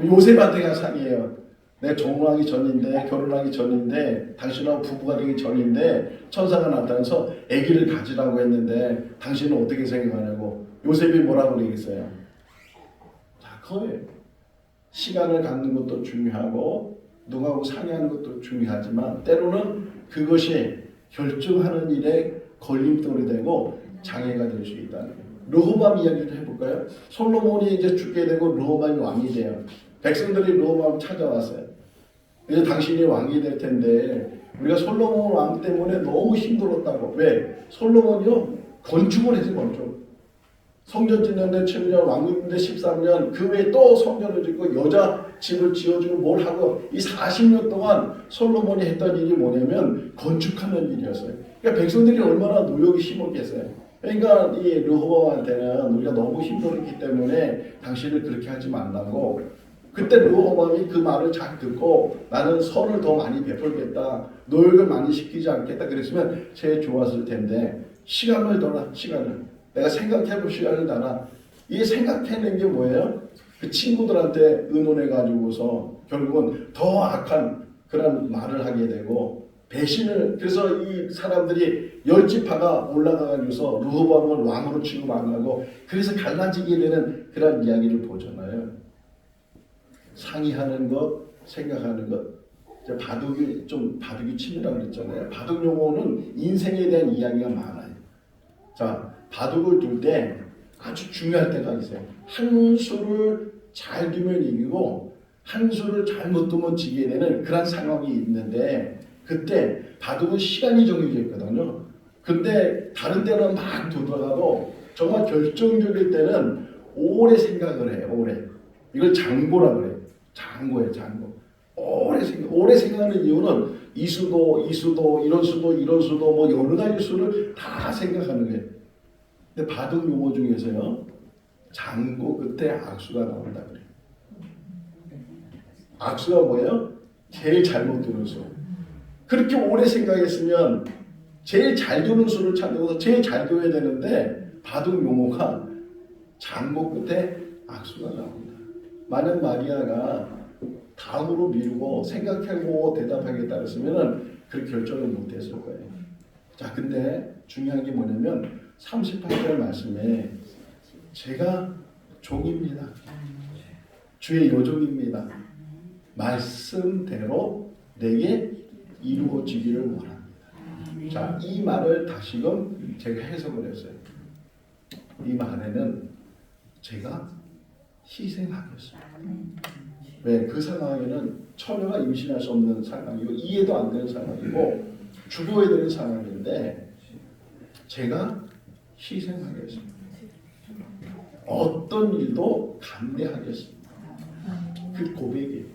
요셉한테 가서 상의해요. 내가 정혼하기 전인데 결혼하기 전인데 당신하고 부부가 되기 전인데 천사가 나타나서 아기를 가지라고 했는데 당신은 어떻게 생각하냐고. 요셉이 뭐라고 그러겠어요? 자, 그거예요. 시간을 갖는 것도 중요하고 누구하고 상의하는 것도 중요하지만 때로는 그것이 결정하는 일에 걸림돌이 되고 장애가 될 수 있다는 거예요. 르호밤 이야기를 해볼까요? 솔로몬이 이제 죽게 되고 르호밤이 왕이 돼요. 백성들이 르호밤 찾아왔어요. 이제 당신이 왕이 될 텐데 우리가 솔로몬 왕 때문에 너무 힘들었다고. 왜? 솔로몬이요 건축을 해서 건축. 성전 짓는데 7년, 왕국인데 13년, 그 외에 또 성전을 짓고 여자 집을 지어주고 뭘 하고 이 40년 동안 솔로몬이 했던 일이 뭐냐면 건축하는 일이었어요. 그러니까 백성들이 얼마나 노력이 심었겠어요. 그러니까 이 르호보암한테는 우리가 너무 힘들었기 때문에 당신을 그렇게 하지 말라고. 그때 르호보암이 그 말을 잘 듣고 나는 선을 더 많이 베풀겠다, 노력을 많이 시키지 않겠다 그랬으면 제일 좋았을 텐데 시간을 둬라. 시간을 내가 생각해볼 시간을 달라. 이게 생각해낸 게 뭐예요? 그 친구들한테 의논해가지고서 결국은 더 악한 그런 말을 하게 되고 배신을. 그래서 이 사람들이 10지파가 올라가가지고서 르호보암을 왕으로 취급 안 하고 그래서 갈라지게 되는 그런 이야기를 보잖아요. 상의하는 것, 생각하는 것. 이제 바둑이 취미라고 그랬잖아요. 바둑 용어는 인생에 대한 이야기가 많아요. 자, 바둑을 둘 때 아주 중요할 때가 있어요. 한 수를 잘 두면 이기고 한 수를 잘못 두면 지게 되는 그런 상황이 있는데, 그때 바둑은 시간이 정해져 있거든요. 근데 다른 때는 막 두다가도 정말 결정적일 때는 오래 생각을 해요. 이걸 장고라고 그래요. 장고예요. 오래 생각하는 이유는 이 수도 이런 수도 뭐 여러 가지 수를 다 생각하는 거예요. 근데 바둑 용어 중에서요, 장고 끝에 악수가 나온다 그래요. 악수가 뭐예요? 제일 잘못 두는 수. 그렇게 오래 생각했으면 제일 잘 두는 수를 찾아서 제일 잘 둬야 되는데, 바둑 용어가 장고 끝에 악수가 나온다. 만약 마리아가 다음으로 미루고 생각하고 대답하겠다 그랬으면 그렇게 결정을 못했을 거예요. 자, 근데 중요한 게 뭐냐면 38절 말씀에 제가 종입니다. 주의 여종입니다. 말씀대로 내게 이루어지기를 원합니다. 자, 이 말을 다시금 제가 해석을 했어요. 이 말에는 제가 희생하겠습니다. 왜? 그 상황에는 처녀가 임신할 수 없는 상황이고 이해도 안 되는 상황이고 죽어야 되는 상황인데 제가 희생하겠습니다. 어떤 일도 감내하겠습니다. 그 고백이에요.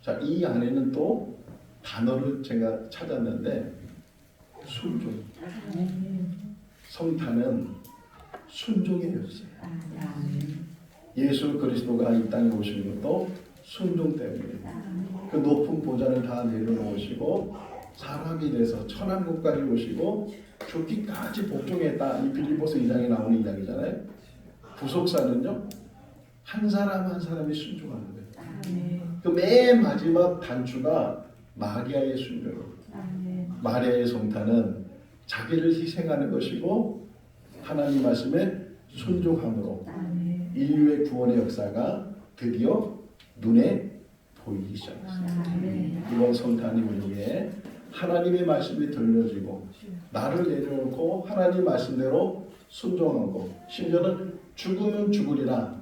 자, 이 안에는 또 단어를 제가 찾았는데 순종. 성탄은 순종의 역사예요. 예수 그리스도가 이 땅에 오신 것도 순종 때문이에요. 그 높은 보좌를 다 내려놓으시고 사람이 돼서 천한국까지 오시고 죽기까지 복종했다. 이 빌립보서 2장에 나오는 이야기잖아요. 구속사는요, 한 사람 한 사람이 순종하는 거예요. 그 맨 마지막 단추가 마리아의 순종이에요. 마리아의 성탄은 자기를 희생하는 것이고 하나님 말씀에 순종함으로 인류의 구원의 역사가 드디어 눈에 보이기 시작했습니다. 이번 성탄이 우리에게 하나님의 말씀이 들려지고 나를 내려놓고 하나님 말씀대로 순종하고 심지어는 죽으면 죽으리라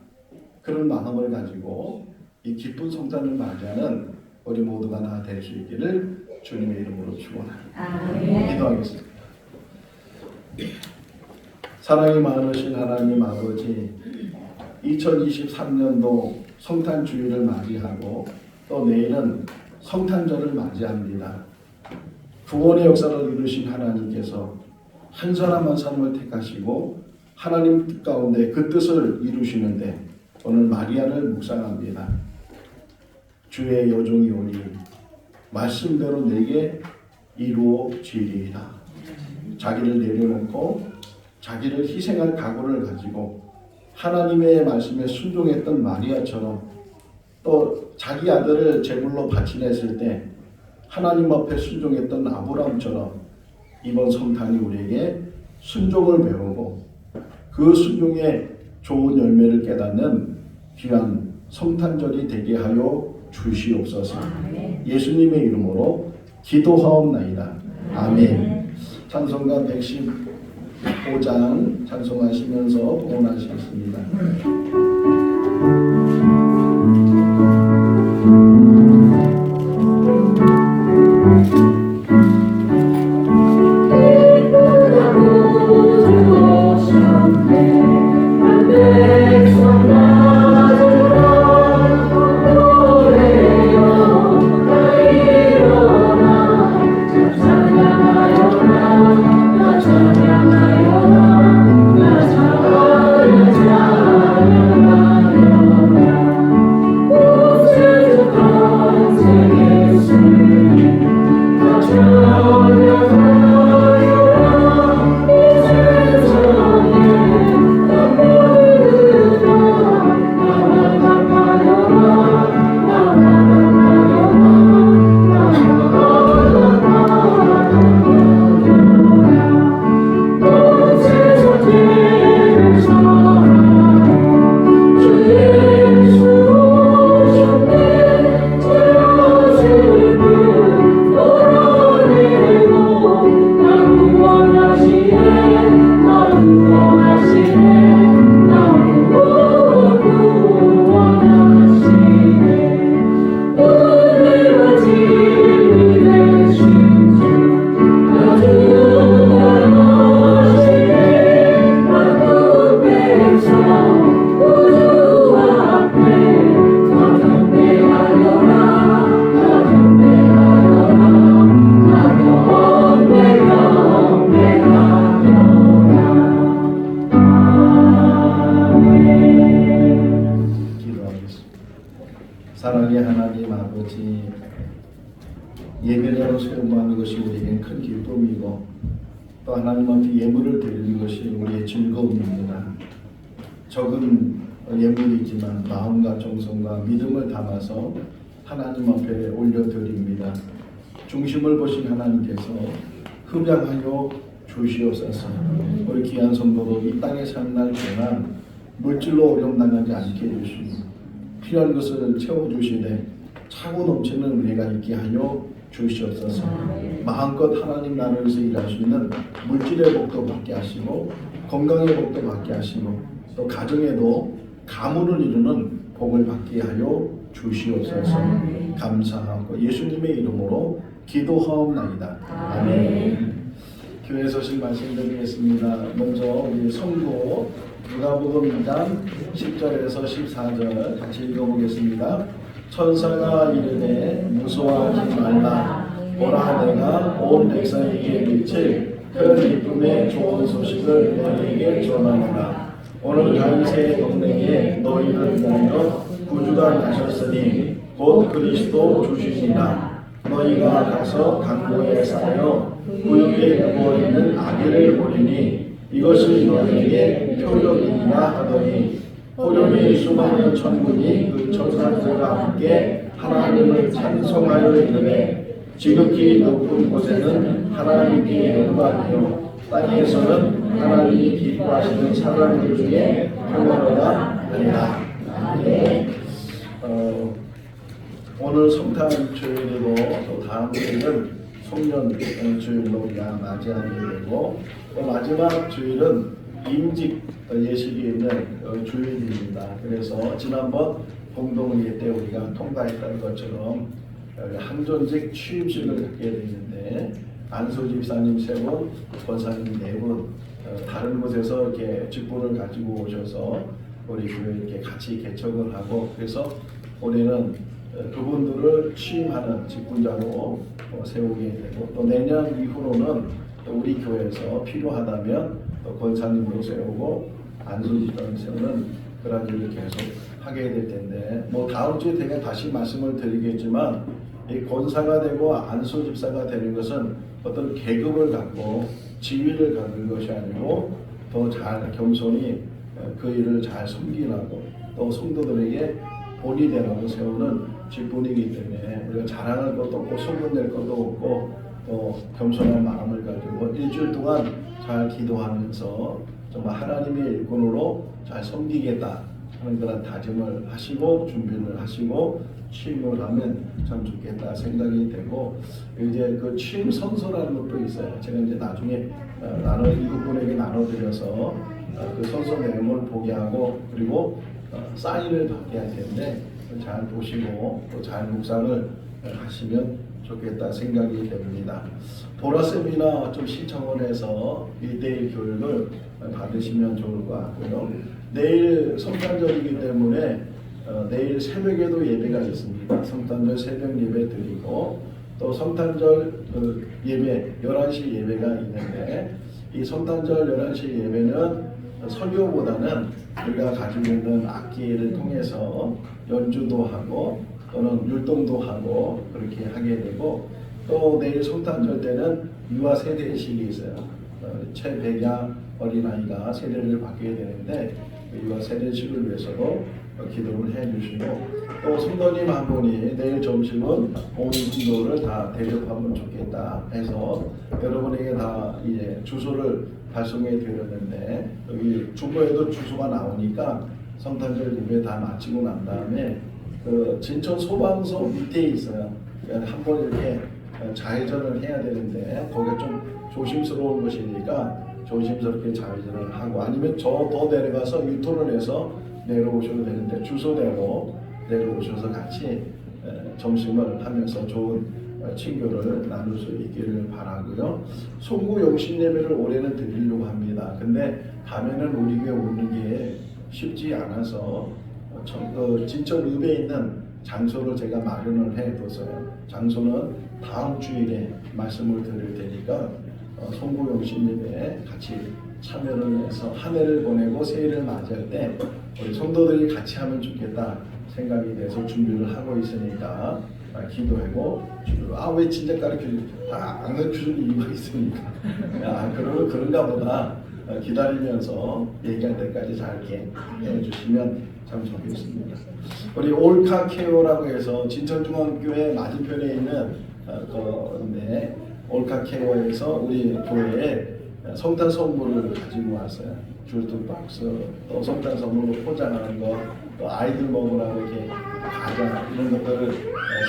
그런 마음을 가지고 이 기쁜 성탄을 맞이하는 우리 모두가 다 될 수 있기를 주님의 이름으로 축원합니다. 기도하겠습니다. 사랑이 많으신 하나님 아버지, 2023년도 성탄 주일을 맞이하고 또 내일은 성탄절을 맞이합니다. 구원의 역사를 이루신 하나님께서 한 사람 한 사람을 택하시고 하나님 뜻 가운데 그 뜻을 이루시는데 오늘 마리아를 묵상합니다. 주의 여종이 오니 말씀대로 내게 이루어지리이다. 자기를 내려놓고 자기를 희생할 각오를 가지고 하나님의 말씀에 순종했던 마리아처럼 또 자기 아들을 제물로 바치냈을 때 하나님 앞에 순종했던 아브라함처럼 이번 성탄이 우리에게 순종을 배우고 그 순종의 좋은 열매를 깨닫는 귀한 성탄절이 되게 하여 주시옵소서. 예수님의 이름으로 기도하옵나이다. 아멘. 찬송가 115장 찬송하시면서 봉헌하시겠습니다. 찬양하여라 하나님 아버지, 예배자로 세움받는 것이 우리에겐 큰 기쁨이고 또 하나님 앞에 예물을 드리는 것이 우리의 즐거움입니다. 적은 예물이지만 마음과 정성과 믿음을 담아서 하나님 앞에 올려드립니다. 중심을 보신 하나님께서 흠양하여 주시옵소서. 우리 귀한 성도도 이 땅에 사는 날 동안 물질로 어려움 당하지 않게 해주시고 필요한 것을 채워주시되 차고 넘치는 은혜가 있게 하여 주시옵소서. 마음껏 하나님 나라에서 일할 수 있는 물질의 복도 받게 하시고 건강의 복도 받게 하시고 또 가정에도 가문을 이루는 복을 받게 하여 주시옵소서. 감사하고 예수님의 이름으로 기도하옵나이다. 아멘. 교회 소식 말씀드리겠습니다. 먼저 우리 성도 누가복음 2장 10절에서 14절 같이 읽어보겠습니다. 천사가 이르되 무서워하지 말라. 보라, 내가 온 백성에게 미칠 큰 기쁨의 좋은 소식을 너희에게 전하노라. 오늘 다윗의 동네에 너희를 위하여 구주가 나셨으니 곧 그리스도 주시니라. 너희가 가서 강고에 쌓여 구역에 누워있는 아기를 보리니 이것이 너희에게 표적이니라 하더니 호련히 수많은 천군이 그 천사들과 함께 하나님을 찬송하여 이르되 지극히 높은 곳에는 하나님께 영광이요 땅에서는 하나님이 기뻐하시는 사람들 중에 평안하다 하리라. 오늘 성탄 주일이고 또 다음 주일은 송년 주일로 우리가 맞이하게 되고 또 마지막 주일은 임직 예식이 있는 주일입니다. 그래서 지난번 공동회의 때 우리가 통과했던 것처럼 항존직 취임식을 갖게 되는데 안소 집사님 3분, 권사님 4분 다른 곳에서 이렇게 직분을 가지고 오셔서 우리 교회 이렇게 같이 개척을 하고 그래서 올해는 그분들을 취임하는 직분자로 세우게 되고 또 내년 이후로는 또 우리 교회에서 필요하다면 또 권사님으로 세우고 안수집사님 세우는 그런 일을 계속 하게 될 텐데 뭐 다음 주에 제가 다시 말씀을 드리겠지만 이 권사가 되고 안수집사가 되는 것은 어떤 계급을 갖고 지위를 갖는 것이 아니고 더 잘 겸손히 그 일을 잘 섬기라고 또 성도들에게 본이 되라고 세우는 직분이기 때문에 우리가 자랑할 것도 없고 소문낼 것도 없고 또 겸손한 마음을 가지고 일주일 동안 잘 기도하면서 정말 하나님의 일꾼으로 잘 섬기겠다 하는 그런 다짐을 하시고 준비를 하시고 취임을 하면 참 좋겠다 생각이 되고 이제 그 취임 선서라는 것도 있어요. 제가 이제 나중에 일곱 분에게 나눠드려서 그 선서 내용을 보게 하고 그리고 사인을 받게 할 텐데 잘 보시고 또 잘 묵상을 하시면 좋겠다 생각이 됩니다. 보라쌤이나 좀 신청을 해서 1:1 교육을 받으시면 좋을 것 같고요. 내일 성탄절이기 때문에 내일 새벽에도 예배가 있습니다. 성탄절 새벽 예배 드리고 또 성탄절 예배 11시 예배가 있는데 이 성탄절 11시 예배는 설교보다는 우리가 가지고 있는 악기를 통해서 연주도 하고 또는 율동도 하고 그렇게 하게 되고 또 내일 성탄절 때는 유아 세대식이 있어요. 최백야 어린아이가 세례를 받게 되는데 유아 세대식을 위해서도 기도를 해주시고 또 성도님 한 분이 내일 점심은 온 성도를 다 대접하면 좋겠다 해서 여러분에게 다 이제 주소를 발송해 드렸는데 여기 주보에도 주소가 나오니까 성탄절 예배 다 마치고 난 다음에 그 진천 소방서 밑에 있어요. 한 번 이렇게 좌회전을 해야 되는데 거기가 좀 조심스러운 곳이니까 조심스럽게 좌회전을 하고 아니면 저 더 내려가서 유턴을 해서 내려오셔도 되는데 주소대로 내려오셔서 같이 점심을 하면서 좋은 친교를 나눌 수 있기를 바라고요. 송구 용신 예배를 올해는 드리려고 합니다. 근데 밤에는 우리 교회 오는 게 쉽지 않아서 진천 읍에 있는 장소를 제가 마련을 해뒀어요. 장소는 다음 주일에 말씀을 드릴 테니까 송구 용신 예배에 같이 참여를 해서 한 해를 보내고 새해를 맞이할 때 우리 성도들이 같이 하면 좋겠다 생각이 돼서 준비를 하고 있으니까 기도하고 왜 진짜 가르쳐주지? 안 가르쳐주는 이유가 있으니까 그러면 그런가 보다 기다리면서 얘기할 때까지 잘 이렇게 해주시면 참 좋겠습니다. 우리 올카 케어라고 해서 진천중앙교회 맞은편에 있는 네, 올카 케어에서 우리 교회에 성탄 선물을 가지고 왔어요. 줄투박스, 또 성탄 선물로 포장하는 거, 또 아이들 먹으라고 이렇게 과자 이런 것들을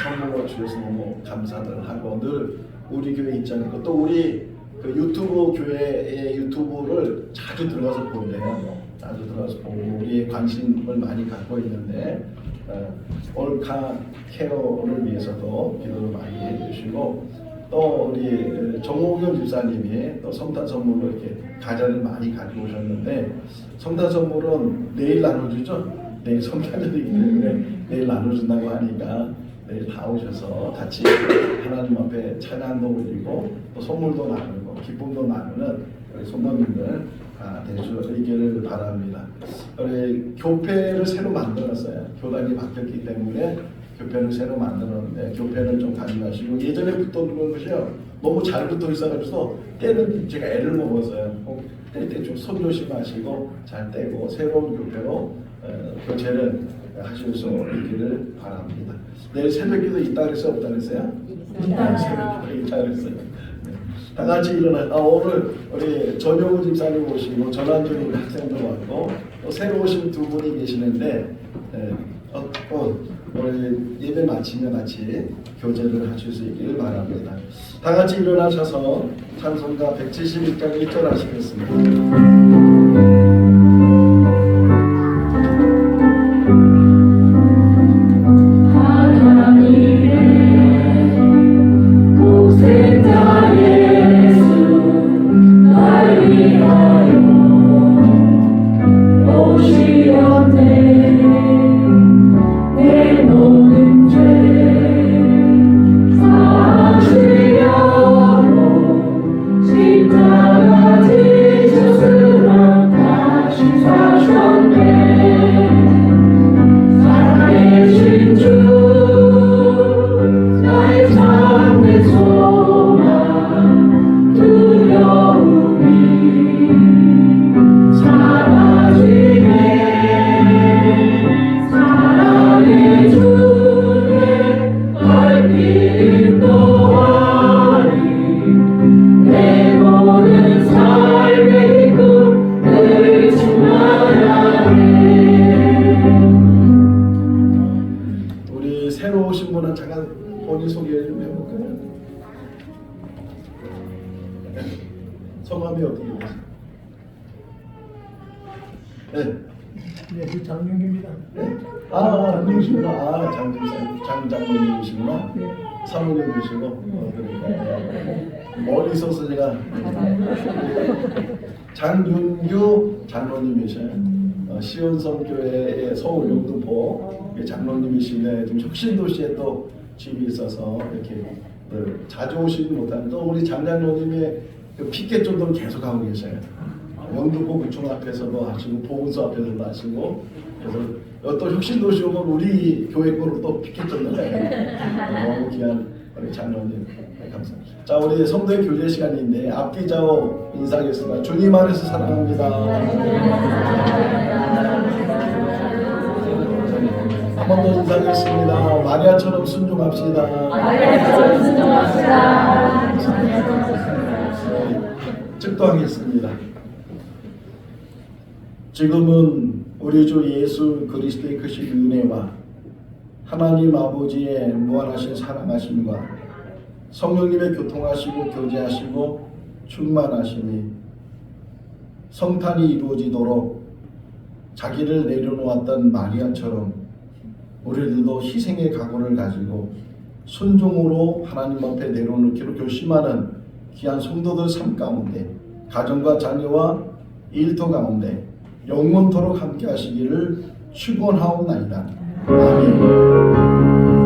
선물로 주셔서 너무 감사들 하고 늘 우리 교회 입장이고 또 우리 그 유튜브 교회의 유튜브를 자주 들어가서 본대요. 자주 들어가서 보고 우리의 관심을 많이 갖고 있는데 올카 케어를 위해서도 기도를 많이 해주시고 또 우리 정호균 집사님이 또 성탄 선물로 이렇게 과자를 많이 가지고 오셨는데 성탄 선물은 내일 나눠주죠. 내일 성탄절이기 때문에 내일 나눠준다고 하니까 내일 다 오셔서 같이 하나님 앞에 찬양도 올리고 또 선물도 나누고 기쁨도 나누는 우리 성도님들 될 수 있기를 바랍니다. 우리 교회를 새로 만들었어요. 교단이 바뀌었기 때문에 교회를 새로 만들었는데 교회를 좀 가져가시고 예전에 붙어두는 것이요 너무 잘 붙어 있어가지고 때는 제가 애를 먹었어요. 뗄 때 좀 손 조심하시고 잘 떼고 새로운 교회로 교체를 하실 수 있기를 바랍니다. 내일 새벽기도 있다 그랬어요? 없다 그랬어요? 있다. 새벽기도 있다 그랬어요. 다 같이 일어나. 오늘 우리 전용우 집사님 오시고 전환준 우리 학생도 왔고 또 새로 오신 두 분이 계시는데 우리 예배 마치면 같이 교제를 하실 수 있기를 바랍니다. 다 같이 일어나셔서 찬송가 171장 1절 하시겠습니다. 새로 오신 분은 잠깐 본인 소개 좀 해볼까요? 성함이 어떻게 되세요? 네. 네, 장명규입니다. 네? 장님이시구나. 장장모님이시구나. 네. 사모님이시고 그러니까 멀리 있어서 제가 장윤규 장로님이셔요. 시온성교회의 서울 영등포 장로님이신데 지금 혁신도시에 또 집이 있어서 이렇게 자주 오시지 못하는 또 우리 장장로님의 그 피켓 정도는 계속 하고 계셔요. 영등포 구청 앞에서도 하시고 보건소 앞에서도 하시고 그래서 또 혁신도시 오면 우리 교회 거로 또 피켓 정도를 해요. 너무 귀한 우리 장로님 감사합니다. 자, 우리 성도의 교제 시간인데 앞기자로 인사하겠습니다. 주님 안에서 사랑합니다. 한 번 더 인사하겠습니다. 마리아처럼 순종합시다. 마리아처럼 순종합시다. 축도하겠습니다. 지금은 우리 주 예수 그리스도의 크신 은혜와 하나님 아버지의 무한하신 사랑하심과 성령님의 교통하시고 교제하시고 충만하심이 성탄이 이루어지도록 자기를 내려놓았던 마리아처럼 우리들도 희생의 각오를 가지고 순종으로 하나님 앞에 내려놓기로 결심하는 귀한 성도들 삶 가운데 가정과 자녀와 일터 가운데 영원토록 함께 하시기를 축원하옵나이다. 아멘.